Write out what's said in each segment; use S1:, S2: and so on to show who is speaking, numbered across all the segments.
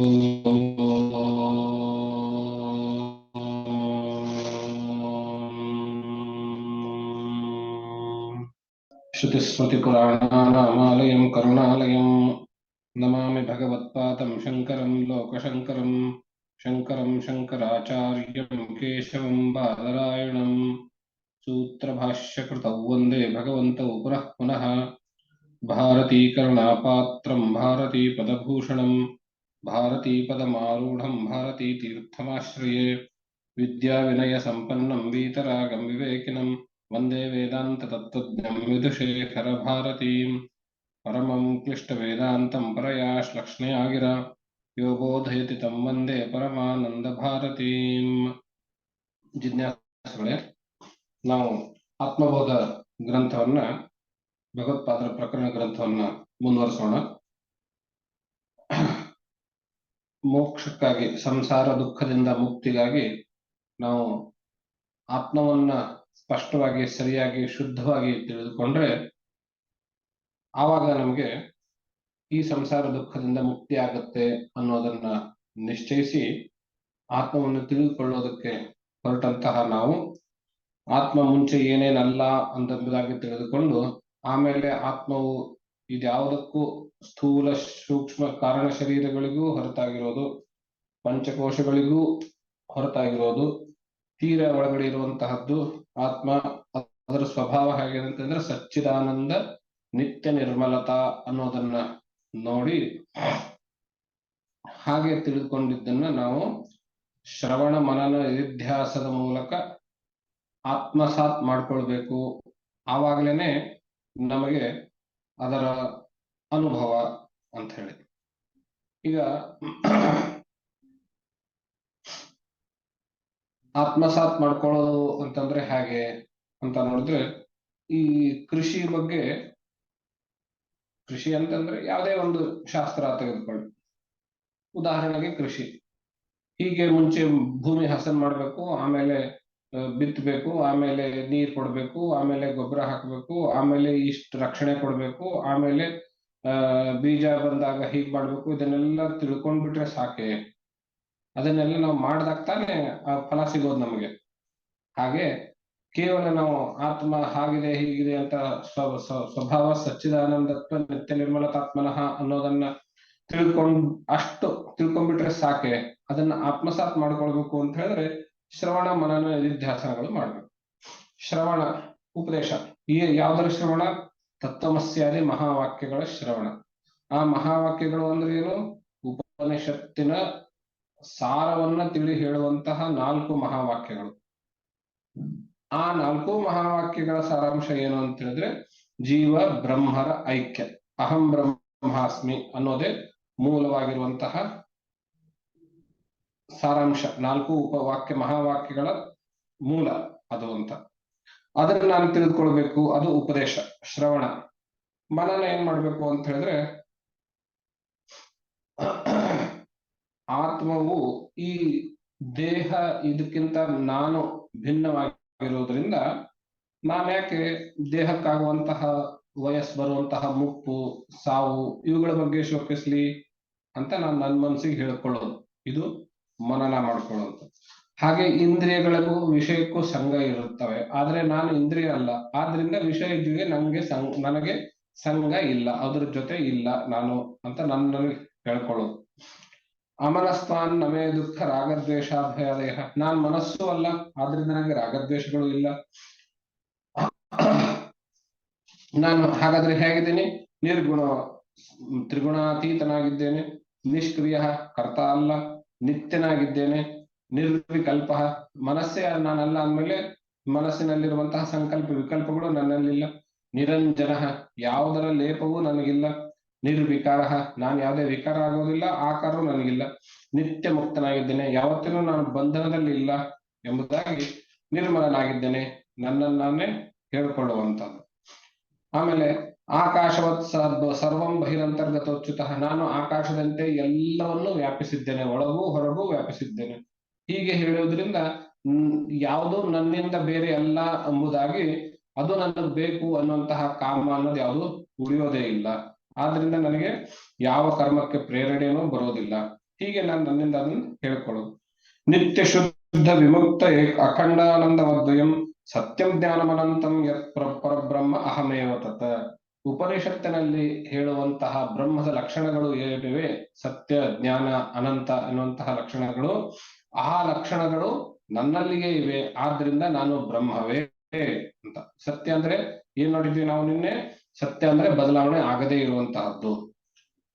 S1: श्रुतिस्मृतिपुराणानामालयं करुणालयं नमामि भगवत्पादं शङ्करं लोकशङ्करं शङ्करं शङ्कराचार्यं केशवं बादरायणं सूत्रभाष्यकृतौ वन्दे भगवन्तौ पुनः पुनः भारतीकरुणापात्रं भारतीपदभूषणं भारतीपदमारूढं भारतीतीर्थमाश्रये विद्याविनयसम्पन्नं वीतरागं विवेकिनं वन्दे वेदान्ततत्त्वज्ञं विदुषेखरभारतीम् परमं क्लिष्टवेदान्तं परया श्लक्ष्णया गिरा यो बोधयति तं वन्दे परमानन्दभारतीम् ಜಿಜ್ಞಾಸುಗಳೇ, ನಾವು ಆತ್ಮಬೋಧ ಗ್ರಂಥವನ್ನ ಭಗವತ್ಪಾದರ ಪ್ರಕರಣ ಗ್ರಂಥವನ್ನ ಮುಂದುವರಿಸೋಣ. ಮೋಕ್ಷಕ್ಕಾಗಿ, ಸಂಸಾರ ದುಃಖದಿಂದ ಮುಕ್ತಿಗಾಗಿ ನಾವು ಆತ್ಮವನ್ನ ಸ್ಪಷ್ಟವಾಗಿ, ಸರಿಯಾಗಿ, ಶುದ್ಧವಾಗಿ ತಿಳಿದುಕೊಂಡ್ರೆ ಆವಾಗ ನಮಗೆ ಈ ಸಂಸಾರ ದುಃಖದಿಂದ ಮುಕ್ತಿ ಆಗುತ್ತೆ ಅನ್ನೋದನ್ನ ನಿಶ್ಚಯಿಸಿ ಆತ್ಮವನ್ನು ತಿಳಿದುಕೊಳ್ಳೋದಕ್ಕೆ ಹೊರಟಂತಹ ನಾವು ಆತ್ಮ ಮುಂಚೆ ಏನೇನಲ್ಲ ಅಂತಂಬುದಾಗಿ ತಿಳಿದುಕೊಂಡು ಆಮೇಲೆ ಆತ್ಮವು ಇದ್ಯಾವುದಕ್ಕೂ ಸ್ಥೂಲ ಸೂಕ್ಷ್ಮ ಕಾರಣ ಶರೀರಗಳಿಗೂ ಹೊರತಾಗಿರೋದು, ಪಂಚಕೋಶಗಳಿಗೂ ಹೊರತಾಗಿರೋದು, ತೀರ ಒಳಗಡೆ ಇರುವಂತಹದ್ದು ಆತ್ಮ. ಅದರ ಸ್ವಭಾವ ಹೇಗಿದೆ ಅಂತಂದ್ರೆ ಸಚ್ಚಿದಾನಂದ ನಿತ್ಯ ನಿರ್ಮಲತಾ ಅನ್ನೋದನ್ನ ನೋಡಿ ಹಾಗೆ ತಿಳಿದುಕೊಂಡಿದ್ದನ್ನ ನಾವು ಶ್ರವಣ ಮನನ ನಿಧಿಧ್ಯಾಸದ ಮೂಲಕ ಆತ್ಮಸಾತ್ ಮಾಡ್ಕೊಳ್ಬೇಕು. ಆವಾಗ್ಲೇನೆ ನಮಗೆ ಅದರ ಅನುಭವ ಅಂತ ಹೇಳಿ. ಈಗ ಆತ್ಮಸಾತ್ ಮಾಡ್ಕೊಳ್ಳೋದು ಅಂತಂದ್ರೆ ಹೇಗೆ ಅಂತ ನೋಡಿದ್ರೆ, ಈ ಕೃಷಿ ಬಗ್ಗೆ, ಕೃಷಿ ಅಂತಂದ್ರೆ ಯಾವುದೇ ಒಂದು ಶಾಸ್ತ್ರ ತೆಗೆದುಕೊಳ್ಳಿ. ಉದಾಹರಣೆಗೆ ಕೃಷಿ, ಹೀಗೆ ಮುಂಚೆ ಭೂಮಿ ಹಸನ್ ಮಾಡ್ಬೇಕು, ಆಮೇಲೆ ಬಿತ್ತಬೇಕು, ಆಮೇಲೆ ನೀರ್ ಕೊಡ್ಬೇಕು, ಆಮೇಲೆ ಗೊಬ್ಬರ ಹಾಕ್ಬೇಕು, ಆಮೇಲೆ ಇಷ್ಟು ರಕ್ಷಣೆ ಕೊಡ್ಬೇಕು, ಆಮೇಲೆ ಬೀಜ ಬಂದಾಗ ಹೀಗ್ ಮಾಡ್ಬೇಕು. ಇದನ್ನೆಲ್ಲ ತಿಳ್ಕೊಂಡ್ಬಿಟ್ರೆ ಸಾಕೆ. ಅದನ್ನೆಲ್ಲ ನಾವು ಮಾಡ್ದಾಗ ತಾನೆ ಆ ಫಲ ಸಿಗೋದು ನಮಗೆ. ಹಾಗೆ ಕೇವಲ ನಾವು ಆತ್ಮ ಹಾಗಿದೆ ಹೀಗಿದೆ ಅಂತ ಸ್ವಭಾವ ಸಚ್ಚಿದಾನಂದತ್ವ ನಿತ್ಯ ನಿರ್ಮಲತಾತ್ಮನಃ ಅನ್ನೋದನ್ನ ಅಷ್ಟು ತಿಳ್ಕೊಂಡ್ಬಿಟ್ರೆ ಸಾಕೆ. ಅದನ್ನ ಆತ್ಮಸಾತ್ ಮಾಡ್ಕೊಳ್ಬೇಕು ಅಂತ ಹೇಳಿದ್ರೆ ಶ್ರವಣ ಮನನ ನಿಧಿಧ್ಯಾಸನಗಳು ಮಾಡ್ಬೇಕು. ಶ್ರವಣ, ಉಪದೇಶ. ಯಾವ್ದರ ಶ್ರವಣ? ತತ್ವಮಸ್ಯಾದಿ ಮಹಾವಾಕ್ಯಗಳ ಶ್ರವಣ. ಆ ಮಹಾವಾಕ್ಯಗಳು ಅಂದ್ರೆ ಏನು? ಉಪನಿಷತ್ತಿನ ಸಾರವನ್ನ ತಿಳಿ ಹೇಳುವಂತಹ 4 ಮಹಾವಾಕ್ಯಗಳು. ಆ 4 ಮಹಾವಾಕ್ಯಗಳ ಸಾರಾಂಶ ಏನು ಅಂತ ಹೇಳಿದ್ರೆ ಜೀವ ಬ್ರಹ್ಮರ ಐಕ್ಯ, ಅಹಂ ಬ್ರಹ್ಮಾಸ್ಮಿ ಅನ್ನೋದೇ ಮೂಲವಾಗಿರುವಂತಹ ಸಾರಾಂಶ. 4 ಉಪವಾಕ್ಯ ಮಹಾವಾಕ್ಯಗಳ ಮೂಲ ಅದು ಅಂತ. ಅದನ್ನ ನಾನು ತಿಳಿದುಕೊಳ್ಬೇಕು, ಅದು ಉಪದೇಶ, ಶ್ರವಣ. ಮನನ ಏನ್ ಮಾಡ್ಬೇಕು ಅಂತ ಹೇಳಿದ್ರೆ, ಆತ್ಮವು ಈ ದೇಹ ಇದಕ್ಕಿಂತ ನಾನು ಭಿನ್ನವಾಗಿರೋದ್ರಿಂದ ನಾನು ಯಾಕೆ ದೇಹಕ್ಕಾಗುವಂತಹ ವಯಸ್ಸು ಬರುವಂತಹ ಮುಪ್ಪು, ಸಾವು ಇವುಗಳ ಬಗ್ಗೆ ಶೋಕಿಸ್ಲಿ ಅಂತ ನಾನು ನನ್ನ ಮನಸ್ಸಿಗೆ ಹೇಳ್ಕೊಳ್ಳೋದು, ಇದು ಮನನ ಮಾಡ್ಕೊಳ್ಳೋದು. ಹಾಗೆ ಇಂದ್ರಿಯಗಳಿಗೂ ವಿಷಯಕ್ಕೂ ಸಂಘ ಇರುತ್ತವೆ, ಆದ್ರೆ ನಾನು ಇಂದ್ರಿಯ ಅಲ್ಲ, ಆದ್ರಿಂದ ವಿಷಯಕ್ಕೆ ನನಗೆ ಸಂಘ ಇಲ್ಲ, ಅದ್ರ ಜೊತೆ ಇಲ್ಲ ನಾನು ಅಂತ ನನಗೆ ಹೇಳ್ಕೊಳ್ಳೋದು. ಅಮನಸ್ತಾನ್ ನಮೇ ದುಃಖ ರಾಗದ್ವೇಷಾಭಯಾದೇಹ. ನಾನ್ ಮನಸ್ಸು ಅಲ್ಲ, ಆದ್ರಿಂದ ನನಗೆ ರಾಗದ್ವೇಷಗಳು ಇಲ್ಲ. ನಾನು ಹಾಗಾದ್ರೆ ಹೇಗಿದ್ದೀನಿ? ನಿರ್ಗುಣ, ತ್ರಿಗುಣಾತೀತನಾಗಿದ್ದೇನೆ, ನಿಷ್ಕ್ರಿಯ, ಕರ್ತ ಅಲ್ಲ, ನಿತ್ಯನಾಗಿದ್ದೇನೆ, ನಿರ್ವಿಕಲ್ಪ. ಮನಸ್ಸೇ ನಾನಲ್ಲ ಅಂದ್ಮೇಲೆ ಮನಸ್ಸಿನಲ್ಲಿರುವಂತಹ ಸಂಕಲ್ಪ ವಿಕಲ್ಪಗಳು ನನ್ನಲ್ಲಿಲ್ಲ. ನಿರಂಜನ, ಯಾವುದರ ಲೇಪವೂ ನನಗಿಲ್ಲ. ನಿರ್ವಿಕಾರ, ನಾನು ಯಾವುದೇ ವಿಕಾರ ಆಗೋದಿಲ್ಲ, ಆಕಾರವೂ ನನಗಿಲ್ಲ. ನಿತ್ಯ ಮುಕ್ತನಾಗಿದ್ದೇನೆ, ಯಾವತ್ತಿನೂ ನಾನು ಬಂಧನದಲ್ಲಿ ಇಲ್ಲ ಎಂಬುದಾಗಿ ನಿರ್ಮಲನಾಗಿದ್ದೇನೆ, ನನ್ನನ್ನು ನಾನೇ ಹೇಳ್ಕೊಳ್ಳುವಂಥದ್ದು. ಆಮೇಲೆ ಆಕಾಶವತ್ ಸರ್ವಂ ಬಹಿರಂತರ್ಗತೋಚ್ಯುತ, ನಾನು ಆಕಾಶದಂತೆ ಎಲ್ಲವನ್ನೂ ವ್ಯಾಪಿಸಿದ್ದೇನೆ, ಒಳಗೂ ಹೊರಗೂ ವ್ಯಾಪಿಸಿದ್ದೇನೆ. ಹೀಗೆ ಹೇಳುವುದರಿಂದ ಯಾವುದು ನನ್ನಿಂದ ಬೇರೆ ಅಲ್ಲ ಎಂಬುದಾಗಿ, ಅದು ನನಗೆ ಬೇಕು ಅನ್ನುವಂತಹ ಕಾಮ ಅನ್ನೋದು ಯಾವುದು ಉಳಿಯೋದೇ ಇಲ್ಲ. ಆದ್ರಿಂದ ನನಗೆ ಯಾವ ಕರ್ಮಕ್ಕೆ ಪ್ರೇರಣೆನೂ ಬರೋದಿಲ್ಲ. ಹೀಗೆ ನಾನು ನನ್ನಿಂದ ಅದನ್ನು ಹೇಳ್ಕೊಳ್ಳೋದು. ನಿತ್ಯ ಶುದ್ಧ ವಿಮುಕ್ತ ಅಖಂಡಾನಂದಮದ್ವಯಂ ಸತ್ಯಂ ಜ್ಞಾನಮನಂತಂ ಯತ್ ಪರಬ್ರಹ್ಮ ಅಹಮೇವ ತತ್. ಉಪನಿಷತ್ತಿನಲ್ಲಿ ಹೇಳುವಂತಹ ಬ್ರಹ್ಮದ ಲಕ್ಷಣಗಳು ಏನಿವೆ, ಸತ್ಯ ಜ್ಞಾನ ಅನಂತ ಅನ್ನುವಂತಹ ಲಕ್ಷಣಗಳು, ಆ ಲಕ್ಷಣಗಳು ನನ್ನಲ್ಲಿಯೇ ಇವೆ, ಆದ್ರಿಂದ ನಾನು ಬ್ರಹ್ಮವೇ ಅಂತ. ಸತ್ಯ ಅಂದ್ರೆ ಏನ್ ನೋಡಿದ್ವಿ ನಾವು ನಿನ್ನೆ? ಸತ್ಯ ಅಂದ್ರೆ ಬದಲಾವಣೆ ಆಗದೇ ಇರುವಂತಹದ್ದು.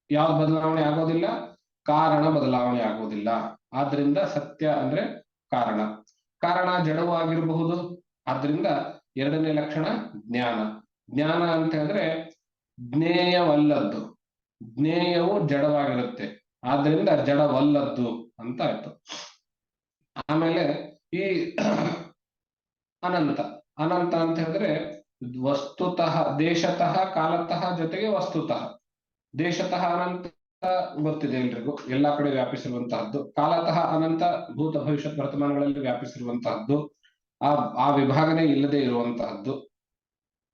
S1: ಯಾವ ಬದಲಾವಣೆ ಆಗೋದಿಲ್ಲ? ಕಾರಣ ಬದಲಾವಣೆ ಆಗೋದಿಲ್ಲ. ಆದ್ರಿಂದ ಸತ್ಯ ಅಂದ್ರೆ ಕಾರಣ. ಕಾರಣ ಜಡವೂ ಆಗಿರಬಹುದು. ಆದ್ರಿಂದ ಎರಡನೇ ಲಕ್ಷಣ ಜ್ಞಾನ. ಜ್ಞಾನ ಅಂತ ಹೇಳಿದ್ರೆ ಜ್ಞೇಯವಲ್ಲದ್ದು. ಜ್ಞೇಯವು ಜಡವಾಗಿರುತ್ತೆ, ಆದ್ರಿಂದ ಜಡವಲ್ಲದ್ದು ಅಂತ ಆಯ್ತು. ಆಮೇಲೆ ಈ ಅನಂತ. ಅನಂತ ಅಂತ ಹೇಳಿದ್ರೆ ವಸ್ತುತಃ, ದೇಶತಃ, ಕಾಲತಃ, ಜೊತೆಗೆ ವಸ್ತುತಃ. ದೇಶತಃ ಅನಂತ ಗೊತ್ತಿದೆ ಎಲ್ರಿಗೂ, ಎಲ್ಲಾ ಕಡೆ ವ್ಯಾಪಿಸಿರುವಂತಹದ್ದು. ಕಾಲತಃ ಅನಂತ, ಭೂತ ಭವಿಷ್ಯತ್ ವರ್ತಮಾನಗಳಲ್ಲಿ ವ್ಯಾಪಿಸಿರುವಂತಹದ್ದು, ಆ ವಿಭಾಗನೆ ಇಲ್ಲದೆ ಇರುವಂತಹದ್ದು.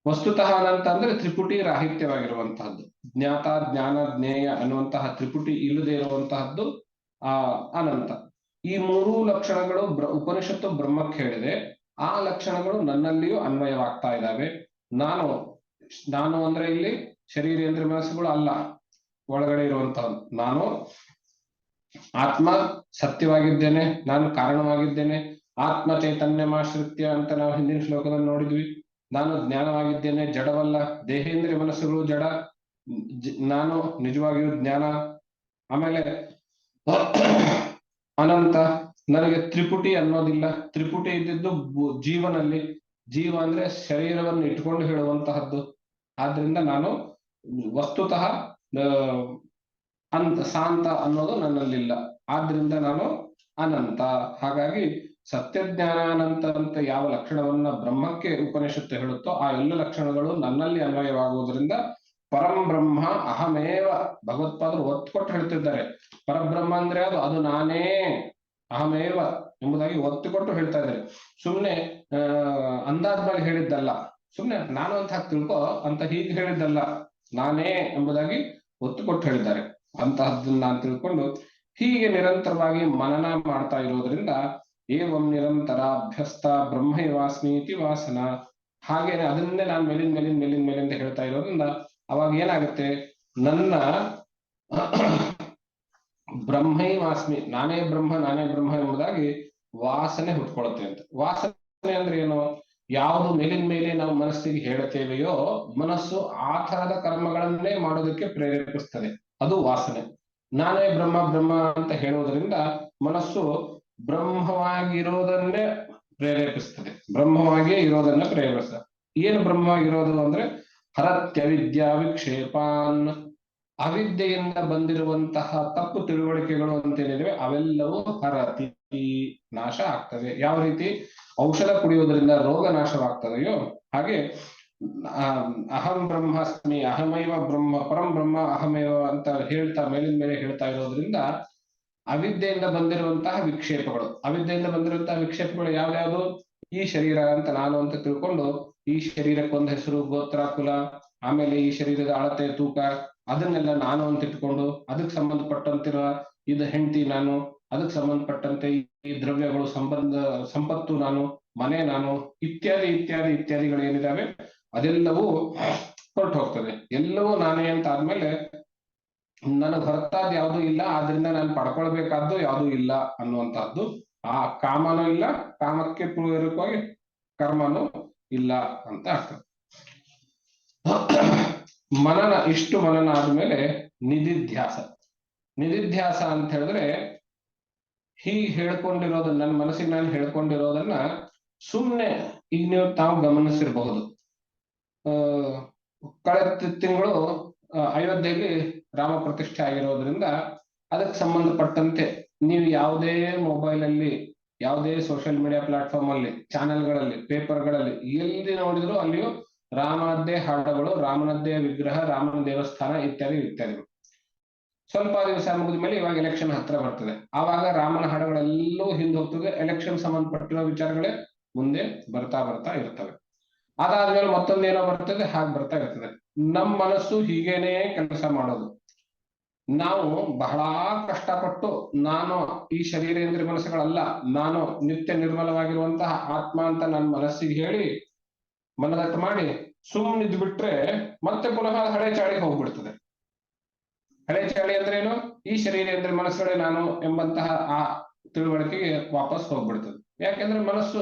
S1: ವಸ್ತುತಃ ಅನಂತ ಅಂದ್ರೆ ತ್ರಿಪುಟಿ ರಾಹಿತ್ಯವಾಗಿರುವಂತಹದ್ದು. ಜ್ಞಾತ, ಜ್ಞಾನ, ಜ್ಞೇಯ ಅನ್ನುವಂತಹ ತ್ರಿಪುಟಿ ಇಲ್ಲದೆ ಇರುವಂತಹದ್ದು ಅನಂತ. ಈ ಮೂರೂ ಲಕ್ಷಣಗಳು ಉಪನಿಷತ್ತು ಬ್ರಹ್ಮಕ್ಕೆ ಹೇಳಿದೆ. ಆ ಲಕ್ಷಣಗಳು ನನ್ನಲ್ಲಿಯೂ ಅನ್ವಯವಾಗ್ತಾ ಇದ್ದಾವೆ. ನಾನು ಅಂದ್ರೆ ಇಲ್ಲಿ ಶರೀರೇಂದ್ರ ಮನಸ್ಸುಗಳು ಅಲ್ಲ, ಒಳಗಡೆ ಇರುವಂತಹದ್ದು ನಾನು. ಆತ್ಮ ಸತ್ಯವಾಗಿದ್ದೇನೆ, ನಾನು ಕಾರಣವಾಗಿದ್ದೇನೆ. ಆತ್ಮ ಚೈತನ್ಯಮಾಶ್ರಿತ್ಯ ಅಂತ ನಾವು ಹಿಂದಿನ ಶ್ಲೋಕದಲ್ಲಿ ನೋಡಿದ್ವಿ. ನಾನು ಜ್ಞಾನವಾಗಿದ್ದೇನೆ, ಜಡವಲ್ಲ. ದೇಹೇಂದ್ರಿಯ ಮನಸ್ಸುಗಳು ಜಡ, ನಾನು ನಿಜವಾಗಿಯೂ ಜ್ಞಾನ. ಆಮೇಲೆ ಅನಂತ, ನನಗೆ ತ್ರಿಪುಟಿ ಅನ್ನೋದಿಲ್ಲ. ತ್ರಿಪುಟಿ ಇದ್ದಿದ್ದು ಜೀವನಲ್ಲಿ. ಜೀವ ಅಂದ್ರೆ ಶರೀರವನ್ನು ಇಟ್ಕೊಂಡು ಹೇಳುವಂತಹದ್ದು. ಆದ್ರಿಂದ ನಾನು ವಸ್ತುತಃ ಶಾಂತ ಅನ್ನೋದು ನನ್ನಲ್ಲಿಲ್ಲ, ಆದ್ರಿಂದ ನಾನು ಅನಂತ. ಹಾಗಾಗಿ ಸತ್ಯಜ್ಞಾನಾನಂತ ಅಂತ ಯಾವ ಲಕ್ಷಣವನ್ನ ಬ್ರಹ್ಮಕ್ಕೆ ಉಪನಿಷತ್ತು ಹೇಳುತ್ತೋ ಆ ಎಲ್ಲ ಲಕ್ಷಣಗಳು ನನ್ನಲ್ಲಿ ಅನ್ವಯವಾಗುವುದರಿಂದ ಪರಂ ಬ್ರಹ್ಮ ಅಹಮೇವ. ಭಗವತ್ಪಾದರು ಒತ್ತು ಹೇಳ್ತಿದ್ದಾರೆ. ಪರಬ್ರಹ್ಮ ಅಂದ್ರೆ ಅದು ನಾನೇ, ಅಹಮೇವ ಎಂಬುದಾಗಿ ಒತ್ತು ಕೊಟ್ಟು ಹೇಳ್ತಾ ಇದ್ದಾರೆ. ಸುಮ್ನೆ ಅಂದಾಜ್ಮೇಲೆ ಹೇಳಿದ್ದಲ್ಲ, ಸುಮ್ನೆ ನಾನು ಅಂತ ತಿಳ್ಕೊ ಅಂತ ಹೀಗೆ ಹೇಳಿದ್ದಲ್ಲ, ನಾನೇ ಎಂಬುದಾಗಿ ಒತ್ತು ಕೊಟ್ಟು ಹೇಳಿದ್ದಾರೆ. ಅಂತಹದ್ದನ್ನ ನಾನು ತಿಳ್ಕೊಂಡು ಹೀಗೆ ನಿರಂತರವಾಗಿ ಮನನ ಮಾಡ್ತಾ ಇರೋದ್ರಿಂದ ಏವಂ ನಿರಂತರ ಅಭ್ಯಸ್ತ ಬ್ರಹ್ಮೈವಾಸ್ಮೀತಿ ವಾಸನ. ಹಾಗೇನೆ ಅದನ್ನೇ ನಾನು ಮೇಲಿಂದ ಹೇಳ್ತಾ ಇರೋದ್ರಿಂದ ಅವಾಗ ಏನಾಗುತ್ತೆ, ನನ್ನ ಬ್ರಹ್ಮೈವಾಸ್ಮಿ, ನಾನೇ ಬ್ರಹ್ಮ ಎಂಬುದಾಗಿ ವಾಸನೆ ಹುಟ್ಕೊಳುತ್ತೆ ಅಂತ. ವಾಸನೆ ಅಂದ್ರೆ ಏನು? ಯಾವುದು ಮೇಲಿನ ಮೇಲೆ ನಾವು ಮನಸ್ಸಿಗೆ ಹೇಳುತ್ತೇವೆಯೋ ಮನಸ್ಸು ಆ ತರದ ಕರ್ಮಗಳನ್ನೇ ಮಾಡೋದಕ್ಕೆ ಪ್ರೇರೇಪಿಸ್ತದೆ, ಅದು ವಾಸನೆ. ನಾನೇ ಬ್ರಹ್ಮ ಅಂತ ಹೇಳುವುದರಿಂದ ಮನಸ್ಸು ಬ್ರಹ್ಮವಾಗಿರೋದನ್ನೇ ಪ್ರೇರೇಪಿಸ್ತದೆ, ಬ್ರಹ್ಮವಾಗಿಯೇ ಇರೋದನ್ನ ಪ್ರೇರೇಪಿಸ್ತದೆ. ಏನು ಬ್ರಹ್ಮವಾಗಿರೋದು ಅಂದ್ರೆ ಹರತ್ಯವಿದ್ಯಾ ವಿಕ್ಷೇಪಾನ್. ಅವಿದ್ಯೆಯಿಂದ ಬಂದಿರುವಂತಹ ತಪ್ಪು ತಿಳುವಳಿಕೆಗಳು ಅಂತೇನಿವೆ ಅವೆಲ್ಲವೂ ಹರತಿ, ನಾಶ ಆಗ್ತವೆ. ಯಾವ ರೀತಿ ಔಷಧ ಕುಡಿಯುವುದರಿಂದ ರೋಗ ನಾಶವಾಗ್ತದೆಯೋ ಹಾಗೆ ಅಹಂ ಬ್ರಹ್ಮಾಸ್ಮಿ, ಅಹಮೈವ ಬ್ರಹ್ಮ, ಪರಂ ಬ್ರಹ್ಮ ಅಹಮೇವ ಅಂತ ಹೇಳ್ತಾ ಮೇಲಿನ ಮೇಲೆ ಹೇಳ್ತಾ ಇರೋದ್ರಿಂದ ಅವಿದ್ಯೆಯಿಂದ ಬಂದಿರುವಂತಹ ವಿಕ್ಷೇಪಗಳು, ಯಾವ್ಯಾವುದು? ಈ ಶರೀರ ಅಂತ ನಾನು ಅಂತ ತಿಳ್ಕೊಂಡು ಈ ಶರೀರಕ್ಕೊಂದು ಹೆಸರು, ಗೋತ್ರ, ಕುಲ, ಆಮೇಲೆ ಈ ಶರೀರದ ಅಳತೆ, ತೂಕ, ಅದನ್ನೆಲ್ಲ ನಾನು ಅಂತ ಇಟ್ಕೊಂಡು ಅದಕ್ಕೆ ಸಂಬಂಧಪಟ್ಟಂತಿರುವ ಇದು ಹೆಂಡತಿ ನಾನು, ಅದಕ್ಕೆ ಸಂಬಂಧಪಟ್ಟಂತೆ ಈ ದ್ರವ್ಯಗಳು, ಸಂಪತ್ತು ನಾನು, ಮನೆ ನಾನು, ಇತ್ಯಾದಿಗಳು ಏನಿದಾವೆ ಅದೆಲ್ಲವೂ ಹೊರಟು ಹೋಗ್ತದೆ. ಎಲ್ಲವೂ ನಾನೇ ಅಂತ ಆದ್ಮೇಲೆ ನನಗೆ ಹೊರತಾದ ಯಾವುದೂ ಇಲ್ಲ, ಆದ್ರಿಂದ ನಾನು ಪಡ್ಕೊಳ್ಬೇಕಾದ್ದು ಯಾವುದೂ ಇಲ್ಲ ಅನ್ನುವಂತಹದ್ದು. ಆ ಕಾಮನೂ ಇಲ್ಲ, ಕಾಮಕ್ಕೆ ಪೂರಕವಾಗಿ ಕರ್ಮನೂ ಇಲ್ಲ ಅಂತ ಆಗ್ತದೆ. ಇಷ್ಟು ಮನನ ಆದ್ಮೇಲೆ ನಿಧಿಧ್ಯಾಸ ಅಂತ ಹೇಳಿದ್ರೆ ಹೀಗೆ ಹೇಳ್ಕೊಂಡಿರೋದನ್ನ, ನನ್ನ ಮನಸ್ಸಿಗೆ ನಾನು ಹೇಳ್ಕೊಂಡಿರೋದನ್ನ ಸುಮ್ನೆ ಈಗ ನೀವು ತಾವು ಗಮನಿಸಿರಬಹುದು. ಕಳೆದ ತಿಂಗಳು ಅಯೋಧ್ಯೆಯಲ್ಲಿ ರಾಮ ಪ್ರತಿಷ್ಠೆ ಆಗಿರೋದ್ರಿಂದ ಅದಕ್ಕೆ ಸಂಬಂಧಪಟ್ಟಂತೆ ನೀವು ಯಾವುದೇ ಮೊಬೈಲ್ ಅಲ್ಲಿ, ಯಾವುದೇ ಸೋಷಿಯಲ್ ಮೀಡಿಯಾ ಪ್ಲಾಟ್ಫಾರ್ಮ್ ಅಲ್ಲಿ, ಚಾನೆಲ್ಗಳಲ್ಲಿ, ಪೇಪರ್ಗಳಲ್ಲಿ ಎಲ್ಲಿ ನೋಡಿದ್ರು ಅಲ್ಲಿಯೂ ರಾಮನದ್ದೇ ಹಾಡುಗಳು, ರಾಮನದ್ದೇ ವಿಗ್ರಹ, ರಾಮನ ದೇವಸ್ಥಾನ ಇತ್ಯಾದಿಗಳು. ಸ್ವಲ್ಪ ದಿವಸ ಮುಗಿದ ಮೇಲೆ ಇವಾಗ ಎಲೆಕ್ಷನ್ ಹತ್ರ ಬರ್ತದೆ, ಆವಾಗ ರಾಮನ ಹಾಡುಗಳೆಲ್ಲವೂ ಹಿಂದೆ ಹೋಗ್ತದೆ, ಎಲೆಕ್ಷನ್ ಸಂಬಂಧಪಟ್ಟಿರೋ ವಿಚಾರಗಳೇ ಮುಂದೆ ಬರ್ತಾ ಇರ್ತವೆ. ಅದಾದ್ಮೇಲೆ ಮತ್ತೊಂದೇನೋ ಬರ್ತದೆ, ಹಾಗೆ ಬರ್ತಾ ಇರ್ತದೆ. ನಮ್ಮ ಮನಸ್ಸು ಹೀಗೇನೆ ಕೆಲಸ ಮಾಡೋದು. ನಾವು ಬಹಳ ಕಷ್ಟಪಟ್ಟು ನಾನು ಈ ಶರೀರೇಂದ್ರಿಯ ಮನಸ್ಸುಗಳಲ್ಲ, ನಾನು ನಿತ್ಯ ನಿರ್ಮಲವಾಗಿರುವಂತಹ ಆತ್ಮ ಅಂತ ನನ್ನ ಮನಸ್ಸಿಗೆ ಹೇಳಿ ಮನದಟ್ಟು ಮಾಡಿ ಸುಮ್ಮನಿದ್ ಬಿಟ್ರೆ ಮತ್ತೆ ಪುನಃ ಹಳೆ ಚಾಳಿಗೆ ಹೋಗ್ಬಿಡ್ತದೆ. ಹಳೆ ಚಾಳಿ ಅಂದ್ರೆ ಏನು? ಈ ಶರೀರೇಂದ್ರಿಯ ಮನಸ್ಸುಗಳೇ ನಾನು ಎಂಬಂತಹ ಆ ತಿಳುವಳಿಕೆಗೆ ವಾಪಸ್ ಹೋಗ್ಬಿಡ್ತದೆ. ಯಾಕೆಂದ್ರೆ ಮನಸ್ಸು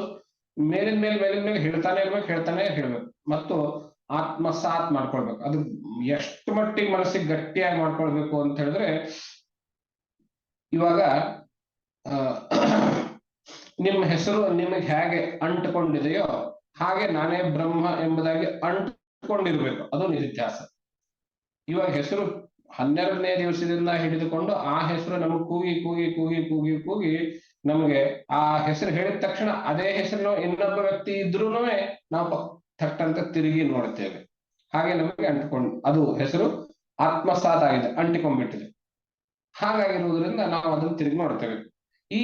S1: ಮೇಲಿನ ಮೇಲೆ ಹೇಳ್ತಾನೆ ಹೇಳ್ಬೇಕು ಮತ್ತು ಆತ್ಮಸಾತ್ ಮಾಡ್ಕೊಳ್ಬೇಕು. ಅದು ಎಷ್ಟು ಮಟ್ಟಿಗೆ ಮನಸ್ಸಿಗೆ ಗಟ್ಟಿಯಾಗಿ ಮಾಡ್ಕೊಳ್ಬೇಕು ಅಂತ ಹೇಳಿದ್ರೆ, ಇವಾಗ ನಿಮ್ಮ ಹೆಸರು ನಿಮಗೆ ಹೇಗೆ ಅಂಟುಕೊಂಡಿದೆಯೋ ಹಾಗೆ ನಾನೇ ಬ್ರಹ್ಮ ಎಂಬುದಾಗಿ ಅಂಟುಕೊಂಡಿರ್ಬೇಕು. ಅದು ನಿಧಿಧ್ಯಾಸ. ಇವಾಗ ಹೆಸರು 12ನೇ ದಿವಸದಿಂದ ಹಿಡಿದುಕೊಂಡು ಆ ಹೆಸರು ನಮಗೆ ಕೂಗಿ ಕೂಗಿ ಕೂಗಿ ಕೂಗಿ ಕೂಗಿ ನಮಗೆ ಆ ಹೆಸರು ಹೇಳಿದ ತಕ್ಷಣ ಅದೇ ಹೆಸರು ಇನ್ನೊಬ್ಬ ವ್ಯಕ್ತಿ ಇದ್ರೂ ನಾವು ಥಟ್ಟಂತ ತಿರುಗಿ ನೋಡ್ತೇವೆ. ಹಾಗೆ ನಮಗೆ ಅಂಟಿಕೊಂಡು ಅದು ಹೆಸರು ಆತ್ಮಸಾತ್ ಆಗಿದೆ, ಅಂಟಿಕೊಂಡ್ಬಿಟ್ಟಿದೆ. ಹಾಗಾಗಿರುವುದರಿಂದ ನಾವು ಅದನ್ನು ತಿರುಗಿ ನೋಡ್ತೇವೆ. ಈ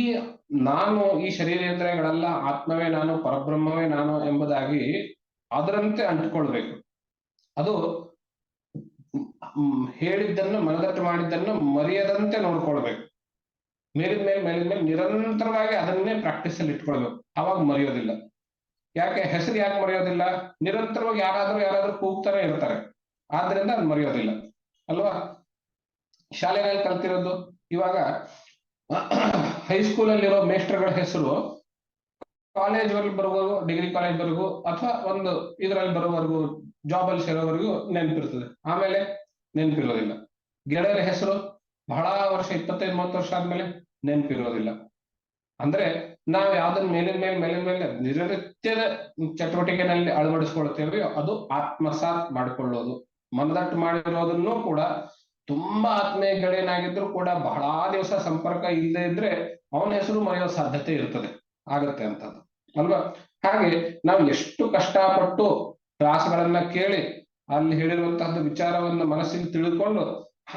S1: ನಾನು ಈ ಶರೀರೇಂದ್ರಿಯಗಳೆಲ್ಲ ಆತ್ಮವೇ ನಾನು, ಪರಬ್ರಹ್ಮವೇ ನಾನು ಎಂಬುದಾಗಿ ಅದರಂತೆ ಅಂಟಿಕೊಳ್ಬೇಕು. ಅದು ಹೇಳಿದ್ದನ್ನು ಮನದಟ್ಟು ಮಾಡಿದ್ದನ್ನು ಮರೆಯದಂತೆ ನೋಡ್ಕೊಳ್ಬೇಕು. ಮೇಲಿನ ಮೇಲೆ ನಿರಂತರವಾಗಿ ಅದನ್ನೇ ಪ್ರಾಕ್ಟೀಸ್ ಅಲ್ಲಿ ಇಟ್ಕೊಳ್ಬೇಕು. ಅವಾಗ ಮರೆಯೋದಿಲ್ಲ. ಯಾಕೆ ಹೆಸರು ಯಾಕೆ ಮರೆಯೋದಿಲ್ಲ? ನಿರಂತರವಾಗಿ ಯಾರಾದ್ರೂ ಕೂಗ್ತಾನೆ ಇರ್ತಾರೆ, ಆದ್ರಿಂದ ಅದು ಮರೆಯೋದಿಲ್ಲ ಅಲ್ವಾ? ಶಾಲೆಗಳಲ್ಲಿ ಕಲ್ತಿರೋದು ಇವಾಗ ಹೈಸ್ಕೂಲಲ್ಲಿರೋ ಮೇಸ್ಟರ್ಗಳ ಹೆಸರು ಕಾಲೇಜ್ ವರೆಗೂ ಬರುವವರೆಗೂ, ಡಿಗ್ರಿ ಕಾಲೇಜ್ ವರೆಗೂ ಅಥವಾ ಒಂದು ಇದರಲ್ಲಿ ಬರುವವರೆಗೂ, ಜಾಬ್ ಅಲ್ಲಿ ಸೇರೋವರೆಗೂ ನೆನಪಿರ್ತದೆ. ಆಮೇಲೆ ನೆನಪಿರೋದಿಲ್ಲ. ಗೆಳೆಯರ ಹೆಸರು ಬಹಳ ವರ್ಷ 25-30 ವರ್ಷ ಆದ್ಮೇಲೆ ನೆನಪಿರೋದಿಲ್ಲ. ಅಂದ್ರೆ ನಾವು ಯಾವ್ದನ್ನ ಮೇಲಿನ ಮೇಲೆ ನಿರನಿತ್ಯದ ಚಟುವಟಿಕೆನಲ್ಲಿ ಅಳವಡಿಸ್ಕೊಳ್ತೇವೆ, ಅದು ಆತ್ಮಸಾತ್ ಮಾಡಿಕೊಳ್ಳೋದು. ಮನದಟ್ಟು ಮಾಡಿರೋದನ್ನು ಕೂಡ ತುಂಬಾ ಆತ್ಮೀಯ ಗೆಳೆಯನಾಗಿದ್ರು ಕೂಡ ಬಹಳ ದಿವಸ ಸಂಪರ್ಕ ಇಲ್ಲದೆ ಇದ್ರೆ ಅವನ ಹೆಸರು ಮರೆಯೋ ಸಾಧ್ಯತೆ ಇರ್ತದೆ, ಆಗತ್ತೆ ಅಂತದ್ದು ಅಲ್ವಾ? ಹಾಗೆ ನಾವು ಎಷ್ಟು ಕಷ್ಟಪಟ್ಟು ಕ್ಲಾಸ್ಗಳನ್ನ ಕೇಳಿ ಅಲ್ಲಿ ಹೇಳಿರುವಂತಹದ್ದು ವಿಚಾರವನ್ನ ಮನಸ್ಸಿಗೆ ತಿಳಿದುಕೊಂಡು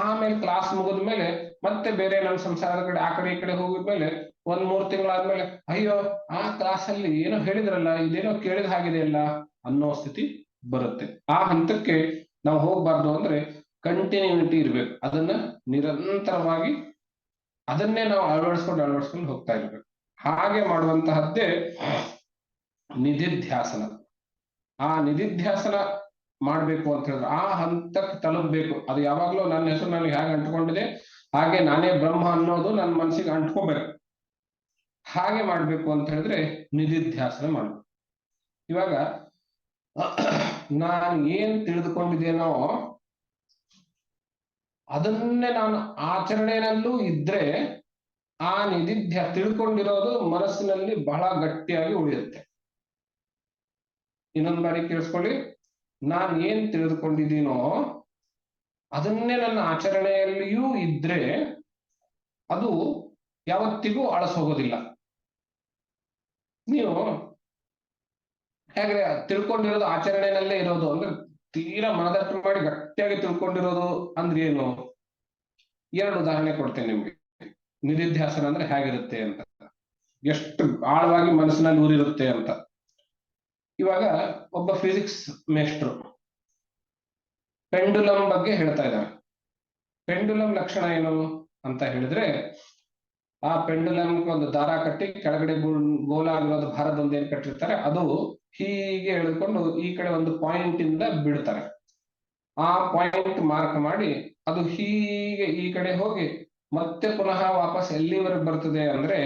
S1: ಆಮೇಲೆ ಕ್ಲಾಸ್ ಮುಗಿದ್ಮೇಲೆ ಮತ್ತೆ ಬೇರೆ ನಮ್ಮ ಸಂಸಾರದ ಕಡೆ ಆ ಕಡೆ ಈ ಕಡೆ ಹೋಗಿದ್ಮೇಲೆ 1-3 ತಿಂಗಳಾದ್ಮೇಲೆ ಅಯ್ಯೋ ಆ ಕ್ಲಾಸ್ ಅಲ್ಲಿ ಏನೋ ಹೇಳಿದ್ರಲ್ಲ, ಇದೇನೋ ಕೇಳಿದ ಹಾಗಿದೆಯಲ್ಲ ಅನ್ನೋ ಸ್ಥಿತಿ ಬರುತ್ತೆ. ಆ ಹಂತಕ್ಕೆ ನಾವು ಹೋಗ್ಬಾರ್ದು. ಅಂದ್ರೆ ಕಂಟಿನ್ಯೂಟಿ ಇರ್ಬೇಕು. ಅದನ್ನ ನಿರಂತರವಾಗಿ ಅದನ್ನೇ ನಾವು ಅಳವಡಿಸ್ಕೊಂಡು ಹೋಗ್ತಾ ಇರ್ಬೇಕು. ಹಾಗೆ ಮಾಡುವಂತಹದ್ದೇ ನಿಧಿಧ್ಯಾಸನ. ಆ ನಿಧಿಧ್ಯಾಸನ ಮಾಡ್ಬೇಕು ಅಂತ ಹೇಳಿದ್ರೆ ಆ ಹಂತಕ್ಕೆ ತಲುಪಬೇಕು. ಅದು ಯಾವಾಗ್ಲೂ ನನ್ನ ಹೆಸರು ನನಗೆ ಹೇಗೆ ಅಂಟ್ಕೊಂಡಿದೆ ಹಾಗೆ ನಾನೇ ಬ್ರಹ್ಮ ಅನ್ನೋದು ನನ್ನ ಮನಸ್ಸಿಗೆ ಅಂಟ್ಕೋಬೇಕು. ಹಾಗೆ ಮಾಡ್ಬೇಕು ಅಂತ ಹೇಳಿದ್ರೆ ನಿಧಿಧ್ಯಾಸನ ಮಾಡ್ಬೇಕು. ಇವಾಗ ನಾನು ಏನ್ ತಿಳಿದುಕೊಂಡಿದ್ದೇನೋ ಅದನ್ನೇ ನಾನು ಆಚರಣೆಯಲ್ಲೂ ಇದ್ರೆ ಆ ತಿಳ್ಕೊಂಡಿರೋದು ಮನಸ್ಸಿನಲ್ಲಿ ಬಹಳ ಗಟ್ಟಿಯಾಗಿ ಉಳಿಯುತ್ತೆ. ಇನ್ನೊಂದ್ ಬಾರಿ ಕೇಳಿಸ್ಕೊಳ್ಳಿ. ನಾನ್ ಏನ್ ತಿಳಿದುಕೊಂಡಿದ್ದೀನೋ ಅದನ್ನೇ ನನ್ನ ಆಚರಣೆಯಲ್ಲಿಯೂ ಇದ್ರೆ ಅದು ಯಾವತ್ತಿಗೂ ಅಳಸೋಗೋದಿಲ್ಲ. ನೀವು ಹೇಗೆ ತಿಳ್ಕೊಂಡಿರೋದು ಆಚರಣೆಯಲ್ಲೇ ಇರೋದು ಅಂದ್ರೆ ತೀರಾ ಮನದಟ್ಟು ಮಾಡಿ ಗಟ್ಟಿಯಾಗಿ ತಿಳ್ಕೊಂಡಿರೋದು ಅಂದ್ರೆ ಏನು? 2 ಉದಾಹರಣೆ ಕೊಡ್ತೇನೆ ನಿಮ್ಗೆ. ನಿಧಿಧ್ಯಾಸನ ಅಂದ್ರೆ ಹೇಗಿರುತ್ತೆ ಅಂತ, ಎಷ್ಟು ಆಳವಾಗಿ ಮನಸ್ಸಿನಲ್ಲಿ ಊರಿರುತ್ತೆ ಅಂತ. ಇವಾಗ ಒಬ್ಬ ಫಿಸಿಕ್ಸ್ ಮೇಸ್ಟ್ರು ಪೆಂಡುಲಮ್ ಬಗ್ಗೆ ಹೇಳ್ತಾ ಇದ್ದಾರೆ. ಪೆಂಡುಲಮ್ ಲಕ್ಷಣ ಏನು ಅಂತ ಹೇಳಿದ್ರೆ, ಆ ಪೆಂಡುಲಮ್ ಒಂದು ದಾರ ಕಟ್ಟಿ ಕೆಳಗಡೆ ಗೋಲಾಗಿರೋದು ಭಾರದೊಂದು ಏನ್ ಕಟ್ಟಿರ್ತಾರೆ, ಅದು ಹೀಗೆ ಎಳೆದುಕೊಂಡು ಈ ಕಡೆ ಒಂದು ಪಾಯಿಂಟ್ ಇಂದ ಬಿಡ್ತಾರೆ. ಆ ಪಾಯಿಂಟ್ ಮಾರ್ಕ್ ಮಾಡಿ ಅದು ಹೀಗೆ ಈ ಕಡೆ ಹೋಗಿ ಮತ್ತೆ ಪುನಃ ವಾಪಸ್ ಎಲ್ಲಿವರೆಗೆ ಬರ್ತದೆ ಅಂದ್ರೆ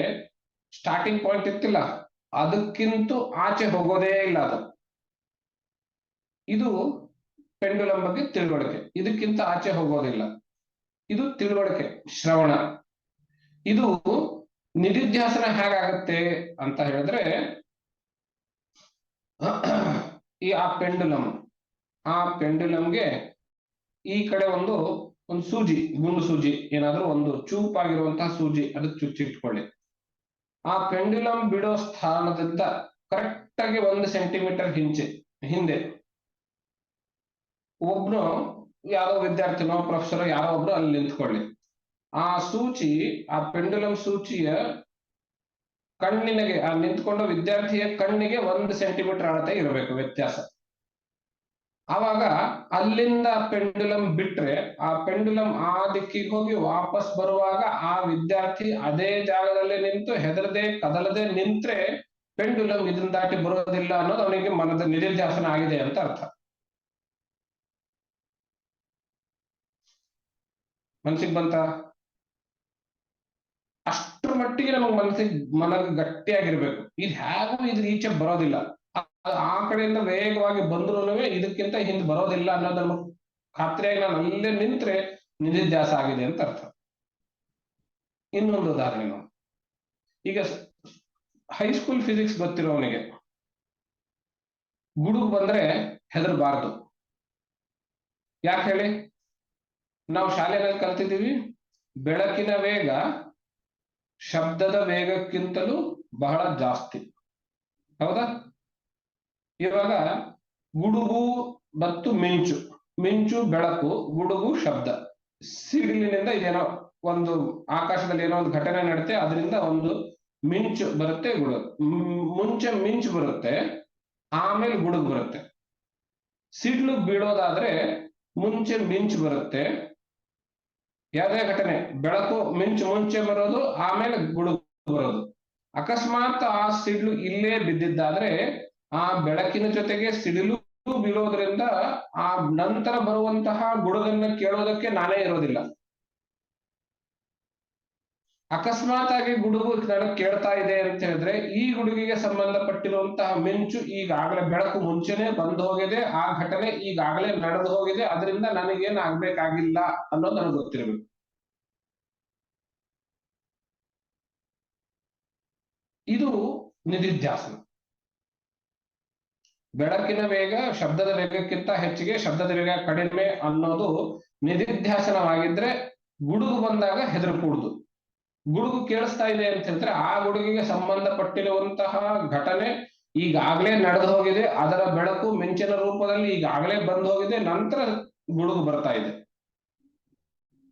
S1: ಸ್ಟಾರ್ಟಿಂಗ್ ಪಾಯಿಂಟ್ ಇತ್ತಿಲ್ಲ ಅದಕ್ಕಿಂತ ಆಚೆ ಹೋಗೋದೇ ಇಲ್ಲ ಅದು. ಇದು ಪೆಂಡುಲಮ್ ಬಗ್ಗೆ ತಿಳುವಳಿಕೆ. ಇದಕ್ಕಿಂತ ಆಚೆ ಹೋಗೋದಿಲ್ಲ. ಇದು ತಿಳುವಳಿಕೆ, ಶ್ರವಣ. ಇದು ನಿಧಿಧ್ಯಾಸನ ಹೇಗಾಗತ್ತೆ ಅಂತ ಹೇಳಿದ್ರೆ, ಆ ಪೆಂಡುಲಮ್ಗೆ ಈ ಕಡೆ ಒಂದು ಸೂಜಿ, ಗುಂಡು ಸೂಜಿ, ಏನಾದ್ರೂ ಒಂದು ಚೂಪಾಗಿರುವಂತಹ ಸೂಜಿ ಅದಕ್ಕೆ ಚುಚ್ಚಿಟ್ಕೊಳ್ಳಿ. ಆ ಪೆಂಡುಲಮ್ ಬಿಡೋ ಸ್ಥಾನದಿಂದ ಕರೆಕ್ಟ್ ಆಗಿ 1 ಸೆಂಟಿಮೀಟರ್ ಹಿಂದೆ ಒಬ್ನು ಯಾರೋ ವಿದ್ಯಾರ್ಥಿನೋ ಪ್ರೊಫೆಸರ್ ಯಾರೋ ಒಬ್ರು ಅಲ್ಲಿ ನಿಂತ್ಕೊಳ್ಳಿ. ಆ ಸೂಚಿ, ಆ ಪೆಂಡುಲಮ್ ಸೂಚಿಯ ಕಣ್ಣಿನಿಗೆ, ಆ ನಿಂತ್ಕೊಂಡ ವಿದ್ಯಾರ್ಥಿಯ ಕಣ್ಣಿಗೆ 1 ಸೆಂಟಿಮೀಟರ್ ಅಳತೆ ಇರಬೇಕು ವ್ಯತ್ಯಾಸ. ಆವಾಗ ಅಲ್ಲಿಂದ ಪೆಂಡುಲಮ್ ಬಿಟ್ರೆ ಆ ಪೆಂಡುಲಮ್ ಆ ದಿಕ್ಕಿಗೆ ಹೋಗಿ ವಾಪಸ್ ಬರುವಾಗ ಆ ವಿದ್ಯಾರ್ಥಿ ಅದೇ ಜಾಗದಲ್ಲೇ ನಿಂತು ಹೆದರದೆ ಕದಲದೆ ನಿಂತ್ರೆ ಪೆಂಡುಲಮ್ ಇದನ್ನ ದಾಟಿ ಬರೋದಿಲ್ಲ ಅನ್ನೋದು ಅವನಿಗೆ ಮನದ ನಿಧಿಧ್ಯಾಸನ ಆಗಿದೆ ಅಂತ ಅರ್ಥ. ಮನ್ಸಿಗೆ ಬಂತ? ಅಷ್ಟ್ರ ಮಟ್ಟಿಗೆ ನಮಗ್ ಮನಗ್ ಗಟ್ಟಿಯಾಗಿರ್ಬೇಕು. ಇದು ಹೇಗೂ ಇದ್ರ ಈಚೆ ಬರೋದಿಲ್ಲ, ಆ ಕಡೆಯಿಂದ ವೇಗವಾಗಿ ಬಂದ್ರು ಇದಕ್ಕಿಂತ ಹಿಂದೆ ಬರೋದಿಲ್ಲ ಅನ್ನೋದನ್ನ ಖಾತ್ರಿಯಾಗಿ ನಾನು ಅಲ್ಲೇ ನಿಂತ್ರೆ ನಿಧಿಧ್ಯಾಸ ಆಗಿದೆ ಅಂತ ಅರ್ಥ. ಇನ್ನೊಂದು ಉದಾಹರಣೆ ನೋಡಿ. ಈಗ ಹೈಸ್ಕೂಲ್ ಫಿಸಿಕ್ಸ್ ಗೊತ್ತಿರೋವನಿಗೆ ಗುಡುಗು ಬಂದ್ರೆ ಹೆದರಬಾರದು. ಯಾಕೆ ಹೇಳಿ? ನಾವು ಶಾಲೆಯಲ್ಲಿ ಕಲ್ತಿದ್ದೀವಿ, ಬೆಳಕಿನ ವೇಗ ಶಬ್ದದ ವೇಗಕ್ಕಿಂತಲೂ ಬಹಳ ಜಾಸ್ತಿ, ಹೌದಾ? ಇವಾಗ ಗುಡುಗು ಮತ್ತು ಮಿಂಚು, ಮಿಂಚು ಬೆಳಕು, ಗುಡುಗು ಶಬ್ದ. ಸಿಡಿಲಿನಿಂದ ಇದೇನೋ ಒಂದು ಆಕಾಶದಲ್ಲಿ ಏನೋ ಒಂದು ಘಟನೆ ನಡುತ್ತೆ, ಅದರಿಂದ ಒಂದು ಮಿಂಚು ಬರುತ್ತೆ, ಗುಡುಗು. ಮುಂಚೆ ಮಿಂಚು ಬರುತ್ತೆ, ಆಮೇಲೆ ಗುಡುಗು ಬರುತ್ತೆ. ಸಿಡ್ಲು ಬೀಳೋದಾದ್ರೆ ಮುಂಚೆ ಮಿಂಚು ಬರುತ್ತೆ, ಯಾವುದೇ ಘಟನೆ ಬೆಳಕು ಮಿಂಚು ಮುಂಚೆ ಬರೋದು, ಆಮೇಲೆ ಗುಡುಗು ಬರೋದು. ಅಕಸ್ಮಾತ್ ಆ ಸಿಡ್ಲು ಇಲ್ಲೇ ಬಿದ್ದಿದ್ದಾದ್ರೆ ಆ ಬೆಳಕಿನ ಜೊತೆಗೆ ಸಿಡಿಲು ಬೀಳೋದ್ರಿಂದ ಆ ನಂತರ ಬರುವಂತಹ ಗುಡುಗನ್ನ ಕೇಳೋದಕ್ಕೆ ನಾನೇ ಇರೋದಿಲ್ಲ. ಅಕಸ್ಮಾತ್ ಆಗಿ ಗುಡುಗು ನನಗೆ ಕೇಳ್ತಾ ಇದೆ ಅಂತ ಹೇಳಿದ್ರೆ ಈ ಗುಡುಗಿಗೆ ಸಂಬಂಧಪಟ್ಟಿರುವಂತಹ ಮಿಂಚು ಈಗಾಗಲೇ ಬೆಳಕು ಮುಂಚೆನೆ ಬಂದು ಹೋಗಿದೆ, ಆ ಘಟನೆ ಈಗಾಗಲೇ ನಡೆದು ಹೋಗಿದೆ, ಅದರಿಂದ ನನಗೇನು ಆಗ್ಬೇಕಾಗಿಲ್ಲ ಅನ್ನೋದು ನನಗೆ ಗೊತ್ತಿರಬೇಕು. ಇದು ನಿಧಿಧ್ಯಾಸನ. ಬೆಳಕಿನ ವೇಗ ಶಬ್ದದ ವೇಗಕ್ಕಿಂತ ಹೆಚ್ಚಿಗೆ, ಶಬ್ದದ ವೇಗ ಕಡಿಮೆ ಅನ್ನೋದು ನಿಧಿಧ್ಯಾಸನವಾಗಿದ್ರೆ ಗುಡುಗು ಬಂದಾಗ ಹೆದರಕೂಡುದು. ಗುಡುಗು ಕೇಳಿಸ್ತಾ ಇದೆ ಅಂತ ಹೇಳಿದ್ರೆ ಆ ಗುಡುಗಿಗೆ ಸಂಬಂಧಪಟ್ಟಿರುವಂತಹ ಘಟನೆ ಈಗಾಗಲೇ ನಡೆದು ಹೋಗಿದೆ, ಅದರ ಬೆಳಕು ಮಿಂಚಿನ ರೂಪದಲ್ಲಿ ಈಗಾಗಲೇ ಬಂದು ಹೋಗಿದೆ, ನಂತರ ಗುಡುಗು ಬರ್ತಾ ಇದೆ.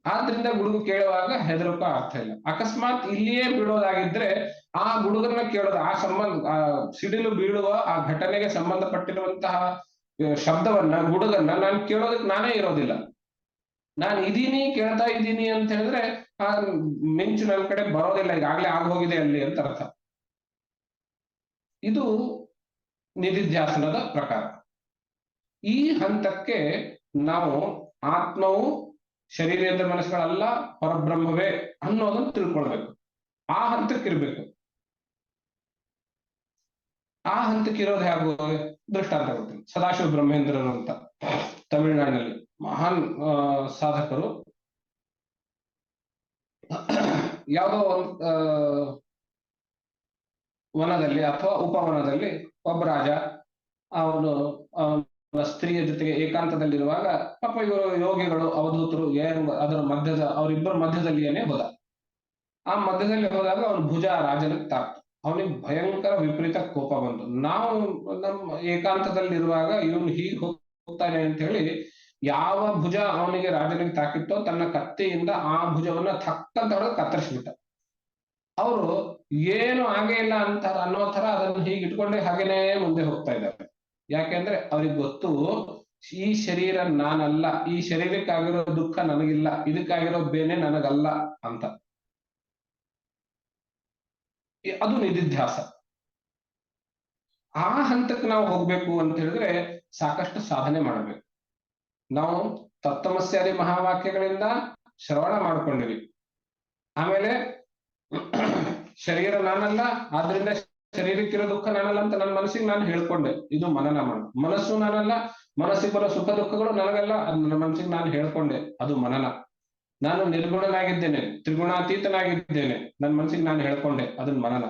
S1: ಆದ್ರಿಂದ ಗುಡುಗು ಕೇಳುವಾಗ ಹೆದರಕ್ಕೂ ಅರ್ಥ ಇಲ್ಲ. ಅಕಸ್ಮಾತ್ ಇಲ್ಲಿಯೇ ಬೀಳೋದಾಗಿದ್ರೆ ಆ ಗುಡುಗನ್ನ ಕೇಳೋದು, ಆ ಸಂಬಂಧ ಸಿಡಿಲು ಬೀಳುವ ಆ ಘಟನೆಗೆ ಸಂಬಂಧಪಟ್ಟಿರುವಂತಹ ಶಬ್ದವನ್ನ, ಗುಡುಗನ್ನ ನಾನು ಕೇಳೋದಕ್ಕೆ ನಾನೇ ಇರೋದಿಲ್ಲ. ನಾನು ಇದೀನಿ, ಕೇಳ್ತಾ ಇದ್ದೀನಿ ಅಂತ ಹೇಳಿದ್ರೆ ಆ ಮಿಂಚು ನನ್ನ ಕಡೆ ಬರೋದಿಲ್ಲ, ಈಗಾಗಲೇ ಆಗೋಗಿದೆ ಅಲ್ಲಿ ಅಂತ ಅರ್ಥ. ಇದು ನಿಧಿಧ್ಯಾಸನದ ಪ್ರಕಾರ. ಈ ಹಂತಕ್ಕೆ ನಾವು ಆತ್ಮವು ಶರೀರದ ಮನಸ್ಸುಗಳಲ್ಲ, ಪರಬ್ರಹ್ಮವೇ ಅನ್ನೋದನ್ನು ತಿಳ್ಕೊಳ್ಬೇಕು. ಆ ಹಂತಕ್ಕೆ ಇರ್ಬೇಕು. ಆ ಹಂತಕ್ಕೆ ಇರೋದು ಹೇಗೂ ದೃಷ್ಟಾಂತ ಕೊಡ್ತೀನಿ. ಸದಾಶಿವ ಬ್ರಹ್ಮೇಂದ್ರರು ಅಂತ ತಮಿಳುನಾಡಿನಲ್ಲಿ ಮಹಾನ್ ಸಾಧಕರು. ಯಾವುದೋ ಒಂದು ವನದಲ್ಲಿ ಅಥವಾ ಉಪವನದಲ್ಲಿ ಒಬ್ಬ ರಾಜ ಅವನು ಸ್ತ್ರೀಯ ಜೊತೆಗೆ ಏಕಾಂತದಲ್ಲಿರುವಾಗ ಪಾಪ ಇವರು ಯೋಗಿಗಳು ಅವಧೂತರು ಅದರ ಮಧ್ಯದ ಅವರಿಬ್ಬರ ಮಧ್ಯದಲ್ಲಿಯೇ ಹೋದ. ಆ ಮಧ್ಯದಲ್ಲಿ ಹೋದಾಗ ಅವನು ಭುಜ ರಾಜನಿಗೆ ತಾಕ್ತು. ಅವನಿಗೆ ಭಯಂಕರ ವಿಪರೀತ ಕೋಪ ಬಂತು. ನಾವು ನಮ್ಮ ಏಕಾಂತದಲ್ಲಿರುವಾಗ ಇವನು ಹೀಗೆ ಹೋಗ್ತಾನೆ ಅಂತ ಹೇಳಿ ಯಾವ ಭುಜ ಅವನಿಗೆ ರಾಜನಿಗೆ ತಾಕಿತ್ತೋ ತನ್ನ ಕತ್ತಿಯಿಂದ ಆ ಭುಜವನ್ನ ಥಕ್ಕಂತ ಹೊಡೆದು ಕತ್ತರಿಸ್ಬಿಟ್ಟ. ಅವರು ಏನು ಆಗೇ ಇಲ್ಲ ಅಂತ ಅನ್ನೋ ತರ ಅದನ್ನು ಹೀಗೆ ಇಟ್ಕೊಂಡೆ ಹಾಗೇನೆ ಮುಂದೆ ಹೋಗ್ತಾ ಇದ್ದಾರೆ. ಯಾಕೆಂದ್ರೆ ಅವ್ರಿಗೆ ಗೊತ್ತು, ಈ ಶರೀರ ನಾನಲ್ಲ, ಈ ಶರೀರಕ್ಕಾಗಿರೋ ದುಃಖ ನನಗಿಲ್ಲ, ಇದಕ್ಕಾಗಿರೋ ಬೇನೆ ನನಗಲ್ಲ ಅಂತ. ಅದು ನಿಧಿಧ್ಯಾಸ. ಆ ಹಂತಕ್ಕೆ ನಾವು ಹೋಗ್ಬೇಕು ಅಂತ ಹೇಳಿದ್ರೆ ಸಾಕಷ್ಟು ಸಾಧನೆ ಮಾಡಬೇಕು. ನಾವು ತತ್ವಮಸ್ಯಾದಿ ಮಹಾವಾಕ್ಯಗಳಿಂದ ಶ್ರವಣ ಮಾಡ್ಕೊಂಡಿವಿ. ಆಮೇಲೆ ಶರೀರ ನಾನಲ್ಲ, ಆದ್ರಿಂದ ಶರೀರಕ್ಕಿರೋ ದುಃಖ ನಾನಲ್ಲ ಅಂತ ನನ್ನ ಮನಸ್ಸಿಗೆ ನಾನು ಹೇಳ್ಕೊಂಡೆ, ಇದು ಮನನ ಮಾಡು. ಮನಸ್ಸು ನಾನಲ್ಲ, ಮನಸ್ಸಿಗೆ ಬರೋ ಸುಖ ದುಃಖಗಳು ನನಗಲ್ಲ, ಅದು ನನ್ನ ಮನಸ್ಸಿಗೆ ನಾನು ಹೇಳ್ಕೊಂಡೆ, ಅದು ಮನನ. ನಾನು ನಿರ್ಗುಣನಾಗಿದ್ದೇನೆ, ತ್ರಿಗುಣಾತೀತನಾಗಿದ್ದೇನೆ, ನನ್ನ ಮನಸ್ಸಿಗೆ ನಾನು ಹೇಳ್ಕೊಂಡೆ, ಅದನ್ನ ಮನನ.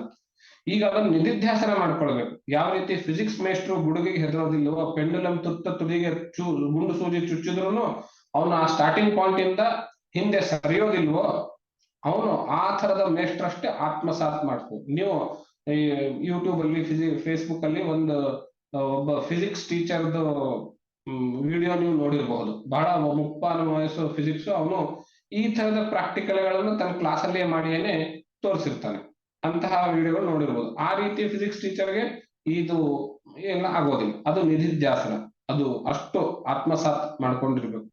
S1: ಈಗ ಅದನ್ನು ನಿಧಿಧ್ಯಾಸನ ಮಾಡ್ಕೊಳ್ಬೇಕು. ಯಾವ ರೀತಿ ಫಿಸಿಕ್ಸ್ ಮೇಸ್ಟ್ರು ಗುಡುಗಿಗೆ ಹೆದರೋದಿಲ್ವೋ, ಪೆಂಡುಲಮ್ ತುದಿಗೆ ಗುಂಡು ಸೂಜಿ ಚುಚ್ಚಿದ್ರು ಅವನು ಆ ಸ್ಟಾರ್ಟಿಂಗ್ ಪಾಯಿಂಟ್ ಇಂದ ಹಿಂದೆ ಸರಿಯೋದಿಲ್ವೋ, ಅವನು ಆ ತರದ ಮೇಷ್ಟ್ರಷ್ಟೇ ಆತ್ಮಸಾತ್ ಮಾಡ್ಬೋದು. ನೀವು ಯೂಟ್ಯೂಬ್ ಅಲ್ಲಿ ಫೇಸ್ಬುಕ್ ಅಲ್ಲಿ ಒಬ್ಬ ಫಿಸಿಕ್ಸ್ ಟೀಚರ್ದು ವಿಡಿಯೋ ನೀವು ನೋಡಿರಬಹುದು. ಬಹಳ ಮುಪ್ಪಾನು ವಯಸ್ಸು ಫಿಸಿಕ್ಸ್. ಅವನು ಈ ತರದ ಪ್ರಾಕ್ಟಿಕಲ್ಗಳನ್ನು ತನ್ನ ಕ್ಲಾಸಲ್ಲೇ ಮಾಡಿಯೇನೆ ತೋರಿಸಿರ್ತಾನೆ. ಅಂತಹ ವಿಡಿಯೋಗಳು ನೋಡಿರ್ಬೋದು. ಆ ರೀತಿ ಫಿಸಿಕ್ಸ್ ಟೀಚರ್ಗೆ ಇದು ಎಲ್ಲ ಆಗೋದಿಲ್ಲ. ಅದು ನಿಧಿಧ್ಯಾಸನ. ಅದು ಅಷ್ಟು ಆತ್ಮಸಾತ್ ಮಾಡ್ಕೊಂಡಿರ್ಬೇಕು.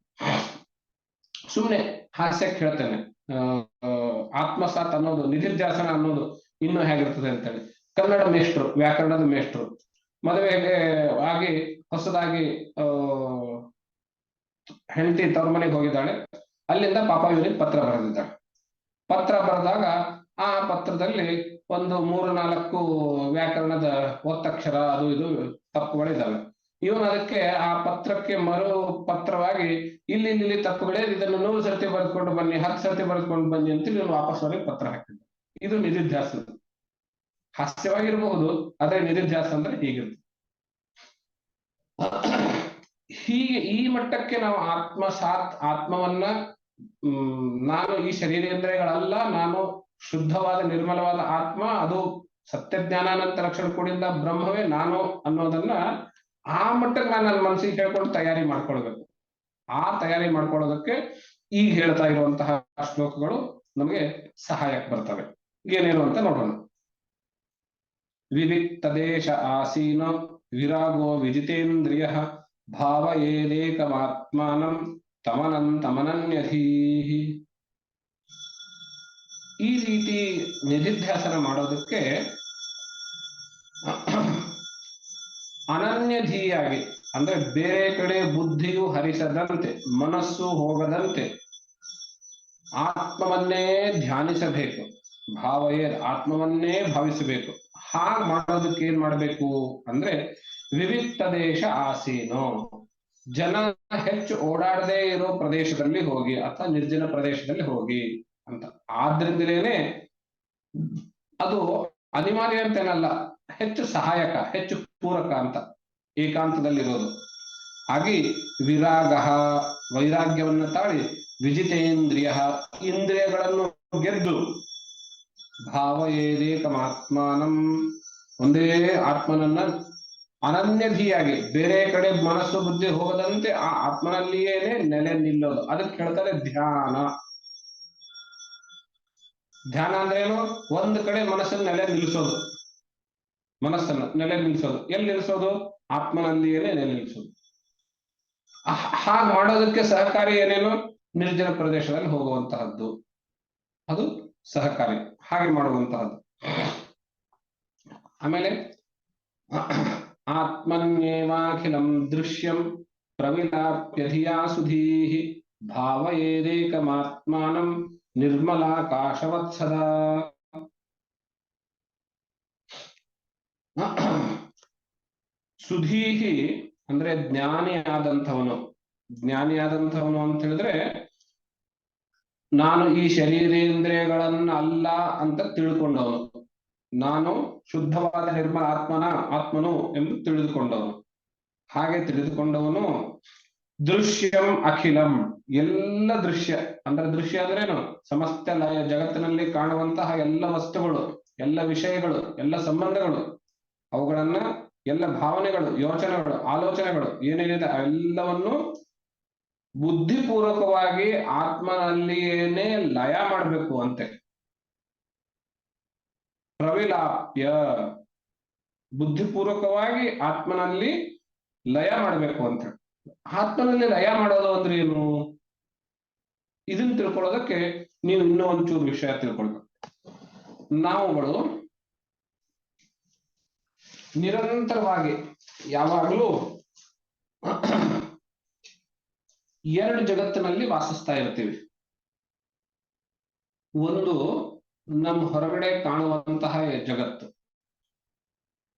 S1: ಸುಮ್ನೆ ಹಾಸ್ಯಕ್ಕೆ ಹೇಳ್ತೇನೆ, ಆತ್ಮಸಾತ್ ಅನ್ನೋದು, ನಿಧಿಧ್ಯಾಸನ ಅನ್ನೋದು ಇನ್ನು ಹೇಗಿರ್ತದೆ ಅಂತೇಳಿ. ಕನ್ನಡ ಮೇಷ್ಟ್ರು, ವ್ಯಾಕರಣದ ಮೇಷ್ಟ್ರು ಮದುವೆಗೆ ಆಗಿ ಹೊಸದಾಗಿ ಹೆಂಡತಿ ತವ್ರ ಮನೆಗೆ ಹೋಗಿದ್ದಾಳೆ. ಅಲ್ಲಿಂದ ಪಾಪ ಇವರಿಗೆ ಪತ್ರ ಬರೆದಿದ್ದಾಳೆ. ಪತ್ರ ಬರೆದಾಗ ಆ ಪತ್ರದಲ್ಲಿ ಒಂದು 3-4 ವ್ಯಾಕರಣದ ಒತ್ತಕ್ಷರ ಅದು ಇದು ತಪ್ಪುಗಳಿದ್ದಾವೆ. ಇವನು ಅದಕ್ಕೆ ಆ ಪತ್ರಕ್ಕೆ ಮರು ಪತ್ರವಾಗಿ ಇಲ್ಲಿ ತಪ್ಪುಗಳೇ, ಇದನ್ನು 100 ಸರ್ತಿ ಬರೆದುಕೊಂಡು ಬನ್ನಿ, 10 ಸರ್ತಿ ಬರೆದುಕೊಂಡು ಬನ್ನಿ ಅಂತ ಇವನು ವಾಪಸ್ ಅವರಿಗೆ ಪತ್ರ ಹಾಕಿದ್ದ. ಇದು ನಿಧಿಧ್ಯಾಸ. ಹಾಸ್ಯವಾಗಿರಬಹುದು, ಆದ್ರೆ ನಿಧಿಧ್ಯಾಸ ಅಂದ್ರೆ ಹೀಗಿರುತ್ತೆ. ಹೀಗೆ ಈ ಮಟ್ಟಕ್ಕೆ ನಾವು ಆತ್ಮಸಾತ್, ಆತ್ಮವನ್ನ ನಾನು ಈ ಶರೀರೇಂದ್ರಿಯಗಳಲ್ಲ, ನಾನು ಶುದ್ಧವಾದ ನಿರ್ಮಲವಾದ ಆತ್ಮ, ಅದು ಸತ್ಯಜ್ಞಾನಾನಂತ ಲಕ್ಷಣ ಕೂಡಿದ ಬ್ರಹ್ಮವೇ ನಾನು ಅನ್ನೋದನ್ನ ಆ ಮಟ್ಟಕ್ಕೆ ನಾನು ನನ್ನ ಮನಸ್ಸಿಗೆ ಹೇಳ್ಕೊಂಡು ತಯಾರಿ ಮಾಡ್ಕೊಳ್ಬೇಕು. ಆ ತಯಾರಿ ಮಾಡ್ಕೊಳ್ಳೋದಕ್ಕೆ ಈಗ ಹೇಳ್ತಾ ಇರುವಂತಹ ಶ್ಲೋಕಗಳು ನಮಗೆ ಸಹಾಯಕ್ಕೆ ಬರ್ತವೆ. ಏನೇನು ಅಂತ ನೋಡೋಣ. ವಿವಿಕ್ತ ದೇಶ ಆಸೀನ ವಿರಾಗೋ ವಿಜಿತೇಂದ್ರಿಯ ಭಾವಯೇದೇಕಮಾತ್ಮಾನಂ ತಮನನ್ಯಧೀಹಿ. ಈ ರೀತಿ ನಿಧಿಧ್ಯಾಸನ ಮಾಡೋದಕ್ಕೆ ಅನನ್ಯಧೀಯಾಗಿ, ಅಂದ್ರೆ ಬೇರೆ ಕಡೆ ಬುದ್ಧಿಯು ಹರಿಸದಂತೆ, ಮನಸ್ಸು ಹೋಗದಂತೆ ಆತ್ಮವನ್ನೇ ಧ್ಯಾನಿಸಬೇಕು. ಭಾವಯೇ, ಆತ್ಮವನ್ನೇ ಭಾವಿಸಬೇಕು. ಹಾಗೆ ಮಾಡೋದಕ್ಕೆ ಏನ್ ಮಾಡ್ಬೇಕು ಅಂದ್ರೆ, ವಿವಿಕ್ತ ದೇಶ ಆಸೀನೋ, ಜನ ಹೆಚ್ಚು ಓಡಾಡದೇ ಇರೋ ಪ್ರದೇಶದಲ್ಲಿ ಹೋಗಿ ಅಥವಾ ನಿರ್ಜನ ಪ್ರದೇಶದಲ್ಲಿ ಹೋಗಿ ಅಂತ. ಆದ್ರಿಂದಲೇನೆ ಅದು ಅನಿವಾರ್ಯ ಅಂತೇನಲ್ಲ, ಹೆಚ್ಚು ಸಹಾಯಕ, ಹೆಚ್ಚು ಪೂರಕ ಅಂತ ಏಕಾಂತದಲ್ಲಿರೋದು. ಹಾಗೆ ವಿರಾಗ, ವೈರಾಗ್ಯವನ್ನ ತಾಳಿ, ವಿಜಿತೇಂದ್ರಿಯ, ಇಂದ್ರಿಯಗಳನ್ನು ಗೆದ್ದು, ಭಾವಯೇದೇಕಮಾತ್ಮಾನಂ, ಒಂದೇ ಆತ್ಮನನ್ನ ಅನನ್ಯಧಿಯಾಗಿ, ಬೇರೆ ಕಡೆ ಮನಸ್ಸು ಬುದ್ಧಿ ಹೋಗದಂತೆ ಆ ಆತ್ಮನಲ್ಲಿಯೇನೆ ನೆಲೆ ನಿಲ್ಲೋದು. ಅದಕ್ಕೆ ಹೇಳ್ತಾರೆ ಧ್ಯಾನ. ಧ್ಯಾನ ಅಂದ್ರೇನು? ಒಂದು ಕಡೆ ಮನಸ್ಸನ್ನು ನೆಲೆ ನಿಲ್ಲಿಸೋದು. ಮನಸ್ಸನ್ನು ನೆಲೆ ನಿಲ್ಲಿಸೋದು ಎಲ್ಲಿ ನಿಲ್ಲಿಸೋದು? ಆತ್ಮನಲ್ಲಿಯೇನೆ ನೆಲೆ ನಿಲ್ಲಿಸೋದು. ಹಾಗೆ ಮಾಡೋದಕ್ಕೆ ಸಹಕಾರಿ ಏನೇನು? ನಿರ್ಜನ ಪ್ರದೇಶದಲ್ಲಿ ಹೋಗುವಂತಹದ್ದು, ಅದು ಸಹಕಾರಿ. ಹಾಗೆ ಮಾಡುವಂತಹದ್ದು. ಆಮೇಲೆ ಆತ್ಮನ್ಯೇವಾಖಿಲಂ ದೃಶ್ಯಂ ಪ್ರವಿಲಾಪ್ಯಧಿಯಾ ಸುಧೀಹಿ ಭಾವಯೇದೇಕಮಾತ್ಮಾನಂ ನಿರ್ಮಲಾಕಾಶವತ್ ಸದಾ. ಸುಧೀಹಿ ಅಂದ್ರೆ ಜ್ಞಾನಿಯಾದಂಥವನು. ಜ್ಞಾನಿಯಾದಂಥವನು ಅಂತ ಹೇಳಿದ್ರೆ, ನಾನು ಈ ಶರೀರೇಂದ್ರಿಯಗಳನ್ನ ಅಲ್ಲ ಅಂತ ತಿಳ್ಕೊಂಡವನು, ನಾನು ಶುದ್ಧವಾದ ನಿರ್ಮಲ ಆತ್ಮನು ಎಂದು ತಿಳಿದುಕೊಂಡವನು. ಹಾಗೆ ತಿಳಿದುಕೊಂಡವನು ದೃಶ್ಯಂ ಅಖಿಲಂ, ಎಲ್ಲ ದೃಶ್ಯ ಅಂದ್ರೆ, ದೃಶ್ಯ ಅಂದ್ರೇನು? ಸಮಸ್ತ ಜಗತ್ತಿನಲ್ಲಿ ಕಾಣುವಂತಹ ಎಲ್ಲ ವಸ್ತುಗಳು, ಎಲ್ಲ ವಿಷಯಗಳು, ಎಲ್ಲ ಸಂಬಂಧಗಳು, ಅವುಗಳನ್ನ, ಎಲ್ಲ ಭಾವನೆಗಳು, ಯೋಚನೆಗಳು, ಆಲೋಚನೆಗಳು ಏನೇನಿದೆ ಎಲ್ಲವನ್ನು ಬುದ್ಧಿಪೂರ್ವಕವಾಗಿ ಆತ್ಮನಲ್ಲಿಯೇನೆ ಲಯ ಮಾಡಬೇಕು ಅಂತೆ. ಪ್ರವಿಲಾಪ್ಯ, ಬುದ್ಧಿಪೂರ್ವಕವಾಗಿ ಆತ್ಮನಲ್ಲಿ ಲಯ ಮಾಡಬೇಕು ಅಂತ. ಆತ್ಮನಲ್ಲಿ ಲಯ ಮಾಡೋದು ಅಂದ್ರೆ ಏನು? ಇದನ್ನ ತಿಳ್ಕೊಳ್ಳೋದಕ್ಕೆ ನೀವು ಇನ್ನೂ ಒಂಚೂರು ವಿಷಯ ತಿಳ್ಕೊಳ್ಬೇಕು. ನಾವುಗಳು ನಿರಂತರವಾಗಿ ಯಾವಾಗಲೂ ಎರಡು ಜಗತ್ತಿನಲ್ಲಿ ವಾಸಿಸ್ತಾ ಇರ್ತೀವಿ. ಒಂದು ನಮ್ಮ ಹೊರಗಡೆ ಕಾಣುವಂತಹ ಜಗತ್ತು,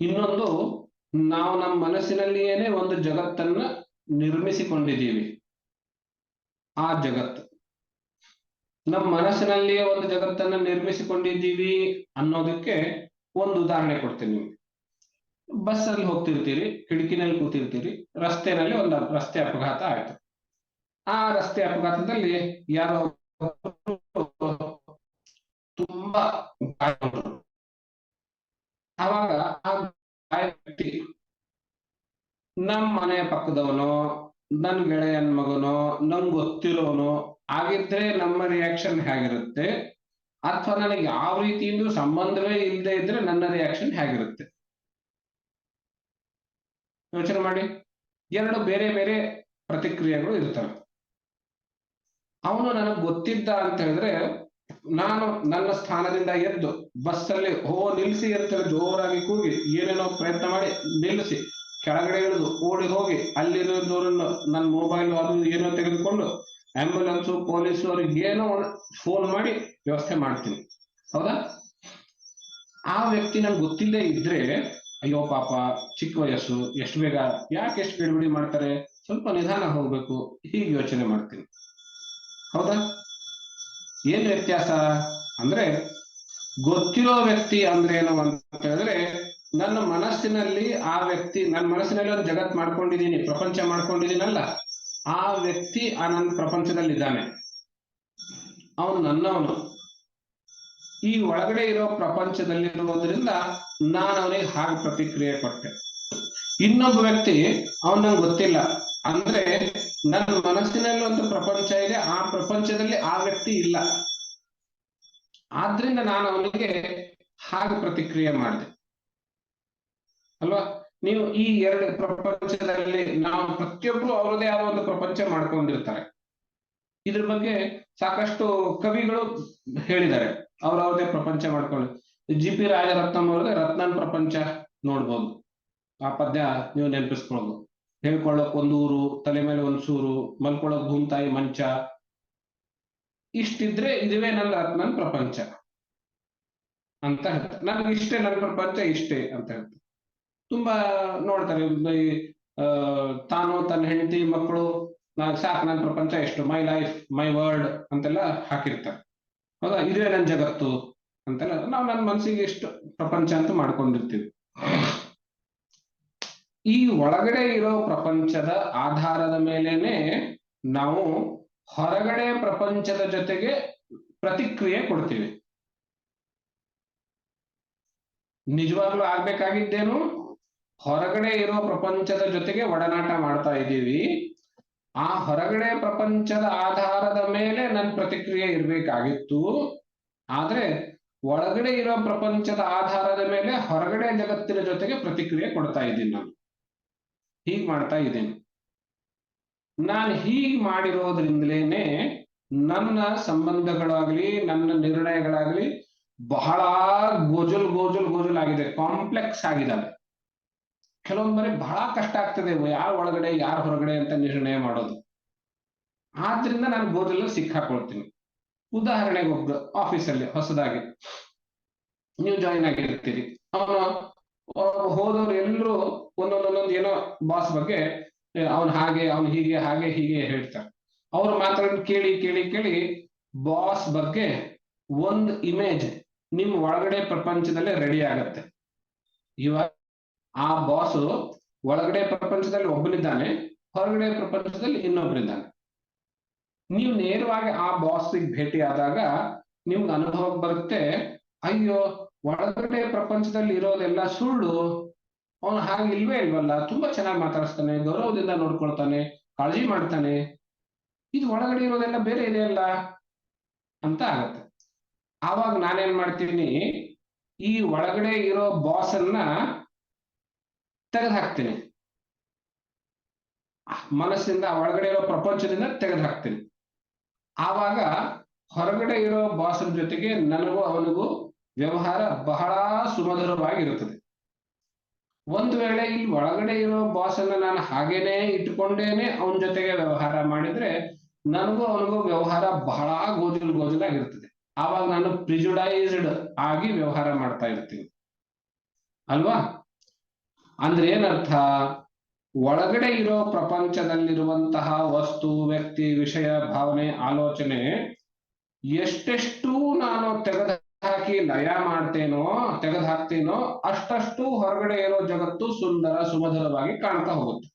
S1: ಇನ್ನೊಂದು ನಾವು ನಮ್ಮ ಮನಸ್ಸಿನಲ್ಲಿಯೇನೆ ಒಂದು ಜಗತ್ತನ್ನ ನಿರ್ಮಿಸಿಕೊಂಡಿದ್ದೀವಿ. ಆ ಜಗತ್ತು, ನಮ್ಮ ಮನಸ್ಸಿನಲ್ಲಿಯೇ ಒಂದು ಜಗತ್ತನ್ನ ನಿರ್ಮಿಸಿಕೊಂಡಿದ್ದೀವಿ ಅನ್ನೋದಕ್ಕೆ ಒಂದು ಉದಾಹರಣೆ ಕೊಡ್ತೀನಿ ನಿಮ್ಗೆ. ಬಸ್ ಅಲ್ಲಿ ಹೋಗ್ತಿರ್ತೀರಿ, ಕಿಟಕಿನಲ್ಲಿ ಕೂತಿರ್ತೀರಿ, ರಸ್ತೆನಲ್ಲಿ ಒಂದು ರಸ್ತೆ ಅಪಘಾತ ಆಯ್ತು. ಆ ರಸ್ತೆ ಅಪಘಾತದಲ್ಲಿ ಯಾರೋ ತುಂಬಾ ಗಾಯಗೊಂಡ್ರು. ಆವಾಗ ಆ ಗಾಯ ವ್ಯಕ್ತಿ ನಮ್ಮ ಮನೆಯ ಪಕ್ಕದವನೋ, ನನ್ ಗೆಳೆಯನ್ ಮಗನೋ, ನಮ್ಗೆ ಗೊತ್ತಿರೋನೋ ಆಗಿದ್ರೆ ನಮ್ಮ ರಿಯಾಕ್ಷನ್ ಹೇಗಿರುತ್ತೆ? ಅಥವಾ ನನಗೆ ಯಾವ ರೀತಿಯಿಂದ ಸಂಬಂಧವೇ ಇಲ್ಲದೆ ಇದ್ರೆ ನನ್ನ ರಿಯಾಕ್ಷನ್ ಹೇಗಿರುತ್ತೆ? ಯೋಚನೆ ಮಾಡಿ. ಎರಡು ಬೇರೆ ಬೇರೆ ಪ್ರತಿಕ್ರಿಯೆಗಳು ಇರ್ತವೆ. ಅವನು ನನಗೆ ಗೊತ್ತಿದ್ದ ಅಂತ ಹೇಳಿದ್ರೆ, ನಾನು ನನ್ನ ಸ್ಥಾನದಿಂದ ಎದ್ದು ಬಸ್ಸಲ್ಲಿ ನಿಲ್ಸಿ ಇರ್ತೇವೆ ಜೋರಾಗಿ ಕೂಗಿ ಏನೇನೋ ಪ್ರಯತ್ನ ಮಾಡಿ ನಿಲ್ಲಿಸಿ ಕೆಳಗಡೆ ಇಳಿದು ಓಡಿ ಹೋಗಿ ಅಲ್ಲಿರೋದವ್ರನ್ನ ನನ್ನ ಮೊಬೈಲ್ ಅದು ಏನೋ ತೆಗೆದುಕೊಂಡು ಆಂಬ್ಯುಲೆನ್ಸು ಪೊಲೀಸು ಅವ್ರಿಗೆ ಏನೋ ಫೋನ್ ಮಾಡಿ ವ್ಯವಸ್ಥೆ ಮಾಡ್ತೀನಿ. ಹೌದಾ? ಆ ವ್ಯಕ್ತಿ ನನ್ಗೆ ಗೊತ್ತಿಲ್ಲದೆ ಇದ್ರೆ, ಅಯ್ಯೋ ಪಾಪ ಚಿಕ್ಕ ವಯಸ್ಸು, ಎಷ್ಟು ಬೇಗ ಯಾಕೆ ಎಷ್ಟು ಬಿಡುಗಡೆ ಮಾಡ್ತಾರೆ, ಸ್ವಲ್ಪ ನಿಧಾನ ಹೋಗ್ಬೇಕು, ಹೀಗೆ ಯೋಚನೆ ಮಾಡ್ತೀನಿ. ಹೌದಾ? ಏನ್ ವ್ಯತ್ಯಾಸ ಅಂದ್ರೆ, ಗೊತ್ತಿರೋ ವ್ಯಕ್ತಿ ಅಂದ್ರೆ ಏನು ಅಂತ ಹೇಳಿದ್ರೆ, ನನ್ನ ಮನಸ್ಸಿನಲ್ಲಿ ಆ ವ್ಯಕ್ತಿ, ನನ್ನ ಮನಸ್ಸಿನಲ್ಲಿ ಒಂದು ಜಗತ್ ಮಾಡ್ಕೊಂಡಿದ್ದೀನಿ, ಪ್ರಪಂಚ ಮಾಡ್ಕೊಂಡಿದ್ದೀನಲ್ಲ, ಆ ವ್ಯಕ್ತಿ ಆ ನನ್ನ ಪ್ರಪಂಚದಲ್ಲಿದ್ದಾನೆ, ಅವನು ನನ್ನವನು. ಈ ಒಳಗಡೆ ಇರೋ ಪ್ರಪಂಚದಲ್ಲಿರುವುದರಿಂದ ನಾನು ಅವನಿಗೆ ಹಾಗೆ ಪ್ರತಿಕ್ರಿಯೆ ಕೊಟ್ಟೆ. ಇನ್ನೊಬ್ಬ ವ್ಯಕ್ತಿ ಅವನ ಗೊತ್ತಿಲ್ಲ ಅಂದ್ರೆ, ನನ್ನ ಮನಸ್ಸಿನಲ್ಲಿ ಒಂದು ಪ್ರಪಂಚ ಇದೆ, ಆ ಪ್ರಪಂಚದಲ್ಲಿ ಆ ವ್ಯಕ್ತಿ ಇಲ್ಲ, ಆದ್ರಿಂದ ನಾನು ಅವನಿಗೆ ಹಾಗೆ ಪ್ರತಿಕ್ರಿಯೆ ಮಾಡಿದೆ ಅಲ್ವಾ? ನೀವು ಈ ಎರಡು ಪ್ರಪಂಚದಲ್ಲಿ ನಾವು ಪ್ರತಿಯೊಬ್ಬರು ಅವರದೇ ಆದ ಒಂದು ಪ್ರಪಂಚ ಮಾಡ್ಕೊಂಡಿರ್ತಾರೆ. ಇದ್ರ ಬಗ್ಗೆ ಸಾಕಷ್ಟು ಕವಿಗಳು ಹೇಳಿದ್ದಾರೆ, ಅವ್ರವ್ರದೇ ಪ್ರಪಂಚ ಮಾಡ್ಕೊಂಡು. ಜಿ.ಪಿ. ರಾಜರತ್ನಂ ಅವ್ರದೇ ರತ್ನನ್ ಪ್ರಪಂಚ ನೋಡ್ಬೋದು, ಆ ಪದ್ಯ ನೀವು ನೆನಪಿಸ್ಕೊಳ್ಬೋದು. ಹೇಳ್ಕೊಳ್ಳೋಕ್ ಒಂದು ಊರು, ತಲೆ ಮೇಲೆ ಒಂದು ಸೂರು, ಮಲ್ಕೊಳ್ಳೋಕ್ ಭೂಮ್ತಾಯಿ ಮಂಚ, ಇಷ್ಟಿದ್ರೆ ಇದುವೇ ನನ್ನ ರತ್ನನ್ ಪ್ರಪಂಚ ಅಂತ ಹೇಳ್ತಾರೆ. ನನಗೆ ಇಷ್ಟೇ, ನನ್ನ ಪ್ರಪಂಚ ಇಷ್ಟೇ ಅಂತ ಹೇಳ್ತಾರೆ. ತುಂಬಾ ನೋಡ್ತಾರೆ, ತಾನು ತನ್ನ ಹೆಂಡತಿ ಮಕ್ಕಳು ಸಾಕು, ನನ್ನ ಪ್ರಪಂಚ ಎಷ್ಟು, ಮೈ ಲೈಫ್ ಮೈ ವರ್ಲ್ಡ್ ಅಂತೆಲ್ಲ ಹಾಕಿರ್ತಾರೆ. ಹೌದಾ? ಇದೇ ನನ್ನ ಜಗತ್ತು ಅಂತೆಲ್ಲ ನಾವು ನನ್ನ ಮನಸ್ಸಿಗೆ ಎಷ್ಟು ಪ್ರಪಂಚ ಅಂತ ಮಾಡ್ಕೊಂಡಿರ್ತೀವಿ. ಈ ಒಳಗಡೆ ಇರೋ ಪ್ರಪಂಚದ ಆಧಾರದ ಮೇಲೇನೆ ನಾವು ಹೊರಗಡೆ ಪ್ರಪಂಚದ ಜೊತೆಗೆ ಪ್ರತಿಕ್ರಿಯೆ ಕೊಡ್ತೀವಿ. ನಿಜವಾಗ್ಲೂ ಆಗ್ಬೇಕಾಗಿದ್ದೇನು, ಹೊರಗಡೆ ಇರೋ ಪ್ರಪಂಚದ ಜೊತೆಗೆ ಒಡನಾಟ ಮಾಡ್ತಾ ಇದ್ದೀವಿ, ಆ ಹೊರಗಡೆ ಪ್ರಪಂಚದ ಆಧಾರದ ಮೇಲೆ ನನ್ನ ಪ್ರತಿಕ್ರಿಯೆ ಇರ್ಬೇಕಾಗಿತ್ತು. ಆದ್ರೆ ಒಳಗಡೆ ಇರೋ ಪ್ರಪಂಚದ ಆಧಾರದ ಮೇಲೆ ಹೊರಗಡೆ ಜಗತ್ತಿನ ಜೊತೆಗೆ ಪ್ರತಿಕ್ರಿಯೆ ಕೊಡ್ತಾ ಇದ್ದೀನಿ. ನಾನು ಹೀಗ್ ಮಾಡ್ತಾ ಇದ್ದೀನಿ. ನಾನು ಹೀಗ್ ಮಾಡಿರೋದ್ರಿಂದಲೇನೆ ನನ್ನ ಸಂಬಂಧಗಳಾಗ್ಲಿ, ನನ್ನ ನಿರ್ಣಯಗಳಾಗ್ಲಿ ಬಹಳ ಗೋಜಲ್ ಆಗಿದೆ, ಕಾಂಪ್ಲೆಕ್ಸ್ ಆಗಿದ್ದಾವೆ. ಕೆಲವೊಂದ್ ಬಾರಿ ಬಹಳ ಕಷ್ಟ ಆಗ್ತದೆ, ಯಾರು ಒಳಗಡೆ ಯಾರು ಹೊರಗಡೆ ಅಂತ ನಿರ್ಣಯ ಮಾಡೋದು. ಆದ್ರಿಂದ ನಾನು ಗೋಜಲ್ ಸಿಕ್ಕಾಕೊಳ್ತೀನಿ. ಉದಾಹರಣೆಗೆ ಒಬ್ರು ಆಫೀಸಲ್ಲಿ ಹೊಸದಾಗಿ ನೀವು ಜಾಯಿನ್ ಆಗಿರ್ತೀರಿ, ಹೋದವ್ರು ಎಲ್ಲರೂ ಒಂದೊಂದೊಂದೊಂದು ಏನೋ ಬಾಸ್ ಬಗ್ಗೆ ಅವನ್ ಹಾಗೆ ಅವನ್ ಹೀಗೆ ಹಾಗೆ ಹೀಗೆ ಹೇಳ್ತಾರೆ. ಅವ್ರು ಮಾತಾಡೋದು ಕೇಳಿ ಕೇಳಿ ಕೇಳಿ ಬಾಸ್ ಬಗ್ಗೆ ಒಂದು ಇಮೇಜ್ ನಿಮ್ ಒಳಗಡೆ ಪ್ರಪಂಚದಲ್ಲೇ ರೆಡಿ ಆಗತ್ತೆ. ಇವಾಗ ಆ ಬಾಸು ಒಳಗಡೆ ಪ್ರಪಂಚದಲ್ಲಿ ಒಬ್ಬನಿದ್ದಾನೆ, ಹೊರಗಡೆ ಪ್ರಪಂಚದಲ್ಲಿ ಇನ್ನೊಬ್ಬರಿದ್ದಾನೆ. ನೀವು ನೇರವಾಗಿ ಆ ಬಾಸ್ಗೆ ಭೇಟಿ ಆದಾಗ ನಿಮ್ಗೆ ಅನುಭವ ಬರುತ್ತೆ, ಅಯ್ಯೋ ಒಳಗಡೆ ಪ್ರಪಂಚದಲ್ಲಿ ಇರೋದೆಲ್ಲ ಸುಳ್ಳು, ಅವನು ಹಾಗೆ ಇಲ್ವೇ ಇಲ್ವಲ್ಲ, ತುಂಬಾ ಚೆನ್ನಾಗಿ ಮಾತಾಡಿಸ್ತಾನೆ, ಗೌರವದಿಂದ ನೋಡ್ಕೊಳ್ತಾನೆ, ಕಾಳಜಿ ಮಾಡ್ತಾನೆ, ಇದು ಒಳಗಡೆ ಇರೋದೆಲ್ಲ ಬೇರೆ ಇದೆಯಲ್ಲ ಅಂತ ಆಗತ್ತೆ. ಆವಾಗ ನಾನೇನ್ ಮಾಡ್ತೀನಿ, ಈ ಒಳಗಡೆ ಇರೋ ಬಾಸ್ ಅನ್ನ ತೆಗೆದು ಹಾಕ್ತೀನಿ, ಮನಸ್ಸಿಂದ ಒಳಗಡೆ ಇರೋ ಪ್ರಪಂಚದಿಂದ ತೆಗೆದು ಹಾಕ್ತೀನಿ. ಆವಾಗ ಹೊರಗಡೆ ಇರೋ ಬಾಸನ ಜೊತೆಗೆ ನನಗೂ ಅವನಿಗೂ ವ್ಯವಹಾರ ಬಹಳ ಸುಮಧುರವಾಗಿರುತ್ತದೆ. ಒಂದು ವೇಳೆ ಇಲ್ಲಿ ಒಳಗಡೆ ಇರೋ ಬಾಸ್ ಅನ್ನ ನಾನು ಹಾಗೇನೆ ಇಟ್ಕೊಂಡೇನೆ ಅವನ ಜೊತೆಗೆ ವ್ಯವಹಾರ ಮಾಡಿದ್ರೆ ನನಗೂ ಅವನಿಗೂ ವ್ಯವಹಾರ ಬಹಳ ಗೋಜಲಾಗಿರ್ತದೆ. ಆವಾಗ ನಾನು ಪ್ರಿಜುಡೈಸ್ಡ್ ಆಗಿ ವ್ಯವಹಾರ ಮಾಡ್ತಾ ಇರ್ತೀನಿ ಅಲ್ವಾ? ಅಂದ್ರೆ ಏನರ್ಥ, ಒಳಗಡೆ ಇರೋ ಪ್ರಪಂಚದಲ್ಲಿರುವಂತಹ ವಸ್ತು, ವ್ಯಕ್ತಿ, ವಿಷಯ, ಭಾವನೆ, ಆಲೋಚನೆ ಎಷ್ಟೆಷ್ಟು ನಾನು ತೆಗೆದುಹಾಕಿ ಲಯ ಮಾಡ್ತೇನೋ, ತೆಗೆದುಹಾಕ್ತೇನೋ, ಅಷ್ಟಷ್ಟು ಹೊರಗಡೆ ಇರೋ ಜಗತ್ತು ಸುಂದರ ಸುಮಧುರವಾಗಿ ಕಾಣ್ತಾ ಹೋಗುತ್ತೆ.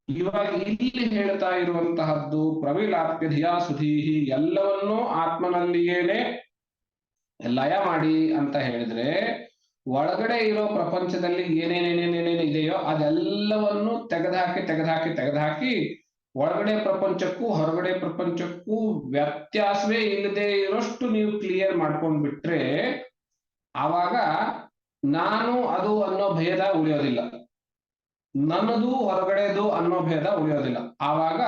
S1: ಇವಾಗ ಇಲ್ಲಿ ಹೇಳ್ತಾ ಇರುವಂತಹದ್ದು ಪ್ರವಿಲಾಪ್ಯ ಧಿಯಾ ಸುಧೀಹಿ, ಎಲ್ಲವನ್ನೂ ಆತ್ಮನಲ್ಲಿಯೇನೆ ಲಯ ಮಾಡಿ ಅಂತ ಹೇಳಿದ್ರೆ, ಒಳಗಡೆ ಇರೋ ಪ್ರಪಂಚದಲ್ಲಿ ಏನೇನೇನೇನೇನೇನು ಇದೆಯೋ ಅದೆಲ್ಲವನ್ನು ತೆಗೆದುಹಾಕಿ ಒಳಗಡೆ ಪ್ರಪಂಚಕ್ಕೂ ಹೊರಗಡೆ ಪ್ರಪಂಚಕ್ಕೂ ವ್ಯತ್ಯಾಸವೇ ಇಲ್ಲದೆ ಇರೋಷ್ಟು ನೀವು ಕ್ಲಿಯರ್ ಮಾಡ್ಕೊಂಡ್ಬಿಟ್ರೆ, ಆವಾಗ ನಾನು ಅದು ಅನ್ನೋ ಭೇದ ಉಳಿಯೋದಿಲ್ಲ. ನನ್ನದು ಹೊರಗಡೆದು ಅನ್ನೋ ಭೇದ ಉಳಿಯೋದಿಲ್ಲ. ಆವಾಗ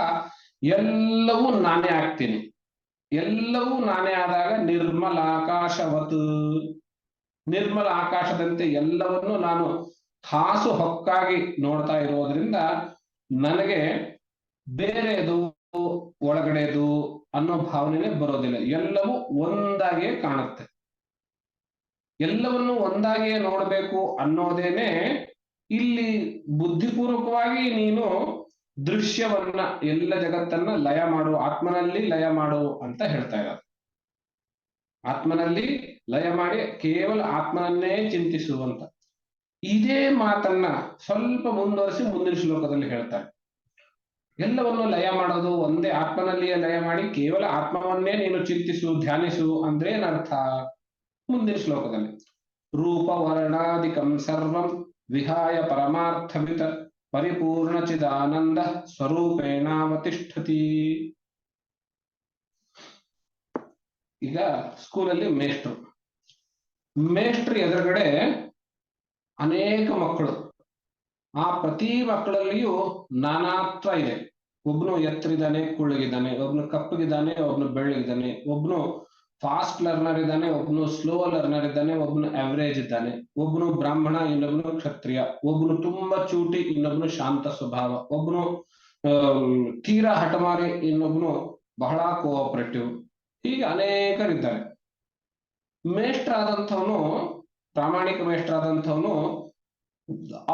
S1: ಎಲ್ಲವೂ ನಾನೇ ಆಗ್ತೀನಿ. ಎಲ್ಲವೂ ನಾನೇ ಆದಾಗ ನಿರ್ಮಲ ಆಕಾಶವತ್, ನಿರ್ಮಲ ಆಕಾಶದಂತೆ ಎಲ್ಲವನ್ನೂ ನಾನು ಹಾಸು ಹೊಕ್ಕಾಗಿ ನೋಡ್ತಾ ಇರೋದ್ರಿಂದ ನನಗೆ ಬೇರೆದು ಒಳಗಡೆದು ಅನ್ನೋ ಭಾವನೆ ಬರೋದಿಲ್ಲ. ಎಲ್ಲವೂ ಒಂದಾಗಿಯೇ ಕಾಣುತ್ತೆ. ಎಲ್ಲವನ್ನು ಒಂದಾಗಿಯೇ ನೋಡಬೇಕು ಅನ್ನೋದೇನೆ ಇಲ್ಲಿ ಬುದ್ಧಿಪೂರ್ವಕವಾಗಿ ನೀನು ದೃಶ್ಯವನ್ನ, ಎಲ್ಲ ಜಗತ್ತನ್ನ ಲಯ ಮಾಡು, ಆತ್ಮನಲ್ಲಿ ಲಯ ಮಾಡು ಅಂತ ಹೇಳ್ತಾ ಇದ್ದಾರೆ. ಆತ್ಮನಲ್ಲಿ ಲಯ ಮಾಡಿ ಕೇವಲ ಆತ್ಮನನ್ನೇ ಚಿಂತಿಸುವಂತ ಇದೇ ಮಾತನ್ನ ಸ್ವಲ್ಪ ಮುಂದುವರಿಸಿ ಮುಂದಿನ ಶ್ಲೋಕದಲ್ಲಿ ಹೇಳ್ತಾರೆ. ಎಲ್ಲವನ್ನು ಲಯ ಮಾಡೋದು ಒಂದೇ, ಆತ್ಮನಲ್ಲಿಯೇ ಲಯ ಮಾಡಿ ಕೇವಲ ಆತ್ಮವನ್ನೇ ನೀನು ಚಿಂತಿಸು, ಧ್ಯಾನಿಸು ಅಂದ್ರೆ ಏನರ್ಥ? ಮುಂದಿನ ಶ್ಲೋಕದಲ್ಲಿ ರೂಪ ವರ್ಣಾದಿಕಂ ಸರ್ವಂ ವಿಹಾಯ ಪರಮಾರ್ಥವಿತ ಪರಿಪೂರ್ಣ ಚಿದಾನಂದ ಸ್ವರೂಪೇಣಾವತಿಷ್ಠತಿ. ಈಗ ಸ್ಕೂಲಲ್ಲಿ ಮೇಷ್ಟ್ರು ಎದುರುಗಡೆ ಅನೇಕ ಮಕ್ಕಳು, ಆ ಪ್ರತಿ ಮಕ್ಕಳಲ್ಲಿಯೂ ನಾನಾತ್ವ ಇದೆ. ಒಬ್ನು ಎತ್ತರಿದ್ದಾನೆ, ಕುಳ್ಳಗಿದ್ದಾನೆ, ಒಬ್ನು ಕಪ್ಪಗಿದ್ದಾನೆ, ಒಬ್ನು ಬೆಳ್ಳಗಿದ್ದಾನೆ, ಒಬ್ನು ಫಾಸ್ಟ್ ಲರ್ನರ್ ಇದ್ದಾನೆ, ಒಬ್ನು ಸ್ಲೋ ಲರ್ನರ್ ಇದ್ದಾನೆ, ಒಬ್ನು ಅವರೇಜ್ ಇದ್ದಾನೆ, ಒಬ್ನು ಬ್ರಾಹ್ಮಣ, ಇನ್ನೊಬ್ನು ಕ್ಷತ್ರಿಯ, ಒಬ್ನು ತುಂಬಾ ಚೂಟಿ, ಇನ್ನೊಬ್ನು ಶಾಂತ ಸ್ವಭಾವ, ಒಬ್ನು ತೀರಾ ಹಠಮಾರಿ, ಇನ್ನೊಬ್ನು ಬಹಳ ಕೋಆಪರೇಟಿವ್. ಹೀಗೆ ಅನೇಕರಿದ್ದಾರೆ. ಮೇಷ್ಟ್ರಾದಂಥವನು, ಪ್ರಾಮಾಣಿಕ ಮೇಷ್ಟ್ರಾದಂಥವನು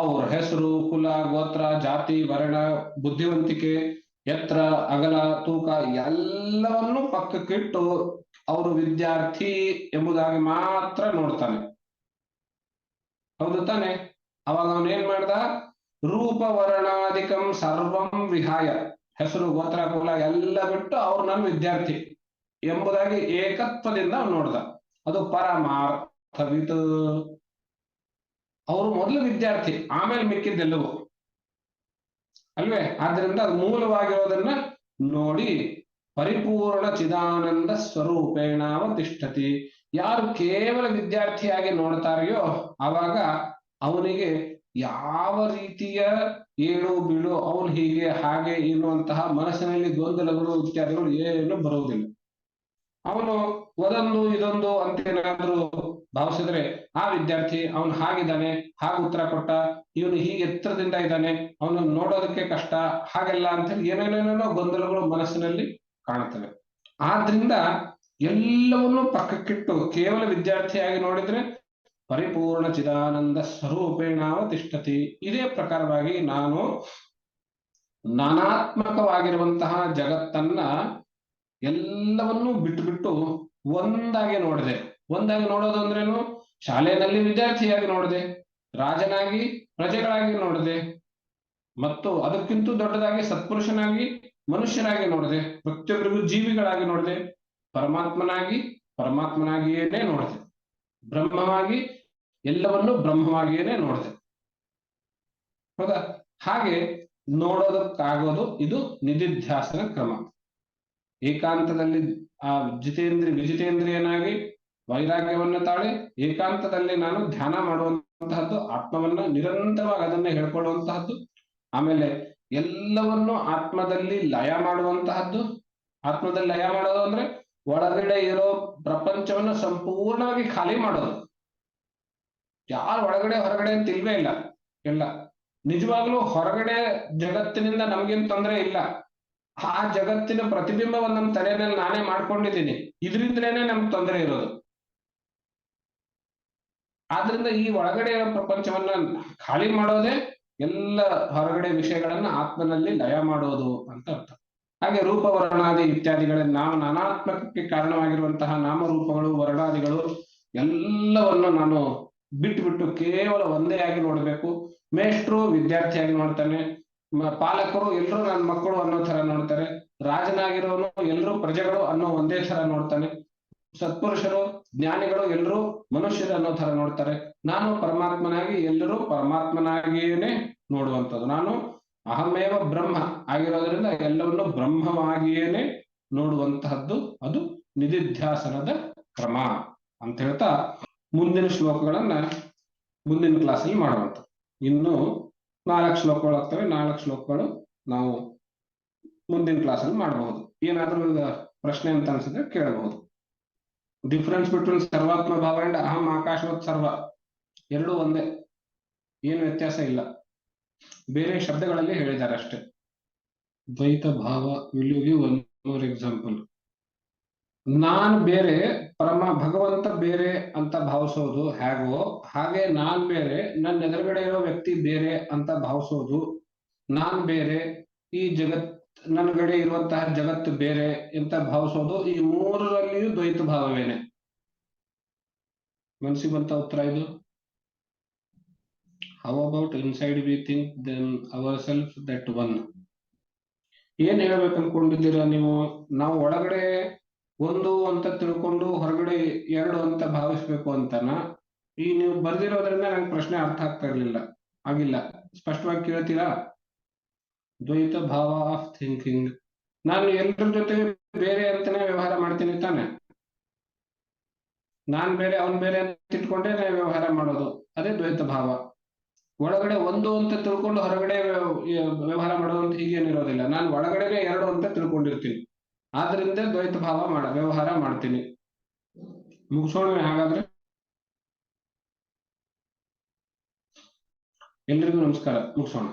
S1: ಅವ್ರ ಹೆಸರು, ಕುಲ, ಗೋತ್ರ, ಜಾತಿ, ವರ್ಣ, ಬುದ್ಧಿವಂತಿಕೆ, ಎತ್ತರ, ಅಗಲ, ತೂಕ ಎಲ್ಲವನ್ನೂ ಪಕ್ಕಕ್ಕಿಟ್ಟು ಅವರು ವಿದ್ಯಾರ್ಥಿ ಎಂಬುದಾಗಿ ಮಾತ್ರ ನೋಡ್ತಾನೆ. ಹೌದು ತಾನೆ? ಅವಾಗ ಅವನು ಏನ್ ಮಾಡ್ದ? ರೂಪ ವರ್ಣಾದಿಕಂ ಸರ್ವಂ ವಿಹಾಯ, ಹೆಸರು, ಗೋತ್ರ, ಕುಲ ಎಲ್ಲ ಬಿಟ್ಟು ಅವ್ರು ನನ್ನ ವಿದ್ಯಾರ್ಥಿ ಎಂಬುದಾಗಿ ಏಕತ್ವದಿಂದ ಅವ್ನು ನೋಡ್ದ. ಅದು ಪರಮಾರ್ಥವಿತ್. ಅವರು ಮೊದಲು ವಿದ್ಯಾರ್ಥಿ, ಆಮೇಲೆ ಮಿಕ್ಕಿದ್ದೆಲ್ಲವೂ ಅಲ್ವೇ? ಆದ್ರಿಂದ ಅದು ಮೂಲವಾಗಿರೋದನ್ನ ನೋಡಿ ಪರಿಪೂರ್ಣ ಚಿದಾನಂದ ಸ್ವರೂಪೇಣಾವತಿಷ್ಠತಿ. ಯಾರು ಕೇವಲ ವಿದ್ಯಾರ್ಥಿಯಾಗಿ ನೋಡ್ತಾರೆಯೋ ಆವಾಗ ಅವನಿಗೆ ಯಾವ ರೀತಿಯ ಏಳು ಬೀಳು, ಅವನು ಹೀಗೆ ಹಾಗೆ ಎನ್ನುವಂತಹ ಮನಸ್ಸಿನಲ್ಲಿ ಗೊಂದಲಗಳು ಇತ್ಯಾದಿಗಳು ಏನು ಬರುವುದಿಲ್ಲ. ಅವನು ಒಂದೊಂದು ಇದೊಂದು ಅಂತ ಏನಾದ್ರೂ ಭಾವಿಸಿದ್ರೆ ಆ ವಿದ್ಯಾರ್ಥಿ ಅವನು ಹಾಗಿದ್ದಾನೆ, ಹಾಗೆ ಉತ್ತರ ಕೊಟ್ಟ, ಇವನು ಹೀಗೆ ಎತ್ತರದಿಂದ ಇದ್ದಾನೆ, ಅವನು ನೋಡೋದಕ್ಕೆ ಕಷ್ಟ, ಹಾಗೆಲ್ಲ ಅಂತ ಹೇಳಿ ಏನೇನೇನೋ ಗೊಂದಲಗಳು ಮನಸ್ಸಿನಲ್ಲಿ ಕಾಣುತ್ತವೆ. ಆದ್ರಿಂದ ಎಲ್ಲವನ್ನೂ ಪಕ್ಕಕ್ಕಿಟ್ಟು ಕೇವಲ ವಿದ್ಯಾರ್ಥಿಯಾಗಿ ನೋಡಿದ್ರೆ ಪರಿಪೂರ್ಣ ಚಿದಾನಂದ ಸ್ವರೂಪೇಣಾವತಿಷ್ಠತಿ. ಇದೇ ಪ್ರಕಾರವಾಗಿ ನಾನು ನಾನಾತ್ಮಕವಾಗಿರುವಂತಹ ಜಗತ್ತನ್ನ ಎಲ್ಲವನ್ನೂ ಬಿಟ್ಟು ಒಂದಾಗಿ ನೋಡಿದೆ. ಒಂದಾಗಿ ನೋಡೋದು ಅಂದ್ರೇನು? ಶಾಲೆಯಲ್ಲಿ ವಿದ್ಯಾರ್ಥಿಯಾಗಿ ನೋಡಿದೆ, ರಾಜನಾಗಿ ಪ್ರಜೆಗಳಾಗಿ ನೋಡಿದೆ, ಮತ್ತು ಅದಕ್ಕಿಂತ ದೊಡ್ಡದಾಗಿ ಸತ್ಪುರುಷನಾಗಿ ಮನುಷ್ಯರಾಗಿ ನೋಡಿದೆ, ಪ್ರತಿಯೊಬ್ಬರಿಗೂ ಜೀವಿಗಳಾಗಿ ನೋಡಿದೆ, ಪರಮಾತ್ಮನಾಗಿಯೇನೆ ನೋಡಿದೆ, ಬ್ರಹ್ಮವಾಗಿ ಎಲ್ಲವನ್ನೂ ಬ್ರಹ್ಮವಾಗಿಯೇನೆ ನೋಡಿದೆ. ಹೌದಾ? ಹಾಗೆ ನೋಡೋದಕ್ಕಾಗೋದು ಇದು ನಿಧಿಧ್ಯಾಸನ ಕ್ರಮ. ಏಕಾಂತದಲ್ಲಿ ಆ ವಿಜಿತೇಂದ್ರಿಯನಾಗಿ ವೈರಾಗ್ಯವನ್ನ ತಾಳಿ ಏಕಾಂತದಲ್ಲಿ ನಾನು ಧ್ಯಾನ ಮಾಡುವಂತಹದ್ದು, ಆತ್ಮವನ್ನ ನಿರಂತರವಾಗಿ ಅದನ್ನೇ ಹೇಳ್ಕೊಳ್ಳುವಂತಹದ್ದು, ಆಮೇಲೆ ಎಲ್ಲವನ್ನು ಆತ್ಮದಲ್ಲಿ ಲಯ ಮಾಡುವಂತಹದ್ದು. ಆತ್ಮದಲ್ಲಿ ಲಯ ಮಾಡೋದು ಅಂದ್ರೆ ಒಳಗಡೆ ಇರೋ ಪ್ರಪಂಚವನ್ನ ಸಂಪೂರ್ಣವಾಗಿ ಖಾಲಿ ಮಾಡೋದು. ಯಾರು ಒಳಗಡೆ ಹೊರಗಡೆ ಅಂತ ಇಲ್ವೇ ಇಲ್ಲ. ಎಲ್ಲ ನಿಜವಾಗ್ಲೂ ಹೊರಗಡೆ ಜಗತ್ತಿನಿಂದ ನಮ್ಗೇನ್ ತೊಂದರೆ ಇಲ್ಲ. ಆ ಜಗತ್ತಿನ ಪ್ರತಿಬಿಂಬವನ್ನು ನಮ್ಮ ತಲೆಯಲ್ಲಿ ನಾನೇ ಮಾಡ್ಕೊಂಡಿದ್ದೀನಿ, ಇದರಿಂದಲೇನೆ ನಮ್ಗೆ ತೊಂದರೆ ಇರೋದು. ಆದ್ರಿಂದ ಈ ಒಳಗಡೆ ಇರೋ ಪ್ರಪಂಚವನ್ನ ಖಾಲಿ ಮಾಡೋದೇ ಎಲ್ಲ ಹೊರಗಡೆ ವಿಷಯಗಳನ್ನ ಆತ್ಮನಲ್ಲಿ ಲಯ ಮಾಡೋದು ಅಂತ ಅರ್ಥ. ಹಾಗೆ ರೂಪ ವರ್ಣಾದಿ ಇತ್ಯಾದಿಗಳನ್ನ ನಾವು ನಾನಾತ್ಮಕಕ್ಕೆ ಕಾರಣವಾಗಿರುವಂತಹ ನಾಮರೂಪಗಳು, ವರ್ಣಾದಿಗಳು ಎಲ್ಲವನ್ನು ನಾನು ಬಿಟ್ಟು ಕೇವಲ ಒಂದೇ ಆಗಿ ನೋಡ್ಬೇಕು. ಮೇಷ್ಟ್ರು ವಿದ್ಯಾರ್ಥಿಯಾಗಿ ನೋಡ್ತಾನೆ, ಪಾಲಕರು ಎಲ್ಲರೂ ನನ್ನ ಮಕ್ಕಳು ಅನ್ನೋ ತರ ನೋಡ್ತಾರೆ, ರಾಜನಾಗಿರೋನು ಎಲ್ಲರೂ ಪ್ರಜೆಗಳು ಅನ್ನೋ ಒಂದೇ ತರ ನೋಡ್ತಾನೆ, ಸತ್ಪುರುಷರು ಜ್ಞಾನಿಗಳು ಎಲ್ಲರೂ ಮನುಷ್ಯರು ಅನ್ನೋ ತರ ನೋಡ್ತಾರೆ. ನಾನು ಪರಮಾತ್ಮನಾಗಿ ಎಲ್ಲರೂ ಪರಮಾತ್ಮನಾಗಿಯೇನೆ ನೋಡುವಂಥದ್ದು. ನಾನು ಅಹಮೇವ ಬ್ರಹ್ಮ ಆಗಿರೋದ್ರಿಂದ ಎಲ್ಲವನ್ನು ಬ್ರಹ್ಮವಾಗಿಯೇನೆ ನೋಡುವಂತಹದ್ದು ಅದು ನಿಧಿಧ್ಯಾಸನದ ಕ್ರಮ ಅಂತ ಹೇಳ್ತಾ ಮುಂದಿನ ಶ್ಲೋಕಗಳನ್ನ ಮುಂದಿನ ಕ್ಲಾಸಲ್ಲಿ ಮಾಡುವಂತ. ಇನ್ನು 4 ಶ್ಲೋಕಗಳು ಆಗ್ತವೆ. 4 ಶ್ಲೋಕಗಳು ನಾವು ಮುಂದಿನ ಕ್ಲಾಸಲ್ಲಿ ಮಾಡಬಹುದು. ಏನಾದ್ರೂ ಈಗ ಪ್ರಶ್ನೆ ಅಂತ ಅನ್ಸಿದ್ರೆ ಕೇಳಬಹುದು. ಡಿಫರೆನ್ಸ್ ಬಿಟ್ವೀನ್ ಸರ್ವಾತ್ಮ ಭಾವ ಅಂಡ್ ಅಹಂ ಆಕಾಶವತ್ ಸರ್ವ ಎರಡು ಒಂದೇ, ಏನು ವ್ಯತ್ಯಾಸ ಇಲ್ಲ, ಬೇರೆ ಶಬ್ದಗಳಲ್ಲಿ ಹೇಳಿದ್ದಾರೆ ಅಷ್ಟೇ. ದ್ವೈತ ಭಾವ will you give one more example? ನಾನ್ ಬೇರೆ, ಭಗವಂತ ಬೇರೆ ಅಂತ ಭಾವಿಸೋದು ಹೇಗೋ ಹಾಗೆ ನಾನ್ ಬೇರೆ, ನನ್ನ ಎದುರುಗಡೆ ಇರೋ ವ್ಯಕ್ತಿ ಬೇರೆ ಅಂತ ಭಾವಿಸೋದು, ನಾನ್ ಬೇರೆ, ಈ ಜಗತ್ ನನ್ಗಡೆ ಇರುವಂತಹ ಜಗತ್ತು ಬೇರೆ ಅಂತ ಭಾವಿಸೋದು, ಈ ಮೂರರಲ್ಲಿಯೂ ದ್ವೈತ ಭಾವವೇನೆ. ಮನಸ್ಸಿಗೆ ಬಂತ ಉತ್ತರ ಇದು? How about inside we think then our self that one? ಏನ್ ಹೇಳ್ಬೇಕು ಅನ್ಕೊಂಡಿದ್ದೀರಾ ನೀವು? ನಾವು ಒಳಗಡೆ ಒಂದು ಅಂತ ತಿಳ್ಕೊಂಡು ಹೊರಗಡೆ ಎರಡು ಅಂತ ಭಾವಿಸ್ಬೇಕು ಅಂತನ? ಈ ನೀವು ಬರ್ದಿರೋದ್ರಿಂದ ನಂಗೆ ಪ್ರಶ್ನೆ ಅರ್ಥ ಆಗ್ತಾ ಇರ್ಲಿಲ್ಲ, ಆಗಿಲ್ಲ. ಸ್ಪಷ್ಟವಾಗಿ ಕೇಳ್ತೀರಾ? ದ್ವೈತ ಭಾವ ಆಫ್ ಥಿಂಕಿಂಗ್. ನಾನು ಎಲ್ಲರ ಜೊತೆ ಬೇರೆ ಅಂತಾನೆ ವ್ಯವಹಾರ ಮಾಡ್ತೀನಿ ತಾನೆ? ನಾನ್ ಬೇರೆ ಅವನ್ ಬೇರೆ ಅಂತ ಇಟ್ಕೊಂಡೆ ವ್ಯವಹಾರ ಮಾಡೋದು, ಅದೇ ದ್ವೈತ ಭಾವ. ಒಳಗಡೆ ಒಂದು ಅಂತ ತಿಳ್ಕೊಂಡು ಹೊರಗಡೆ ವ್ಯವಹಾರ ಮಾಡೋದು ಅಂತ ಹೀಗೇನಿರೋದಿಲ್ಲ. ನಾನು ಒಳಗಡೆನೆ ಎರಡು ಅಂತ ತಿಳ್ಕೊಂಡಿರ್ತೀನಿ, ಆದ್ರಿಂದ ದ್ವೈತ ಭಾವ ವ್ಯವಹಾರ ಮಾಡ್ತೀನಿ. ಮುಗಿಸೋಣ ಹಾಗಾದ್ರೆ. ಎಲ್ರಿಗೂ ನಮಸ್ಕಾರ, ಮುಗಿಸೋಣ.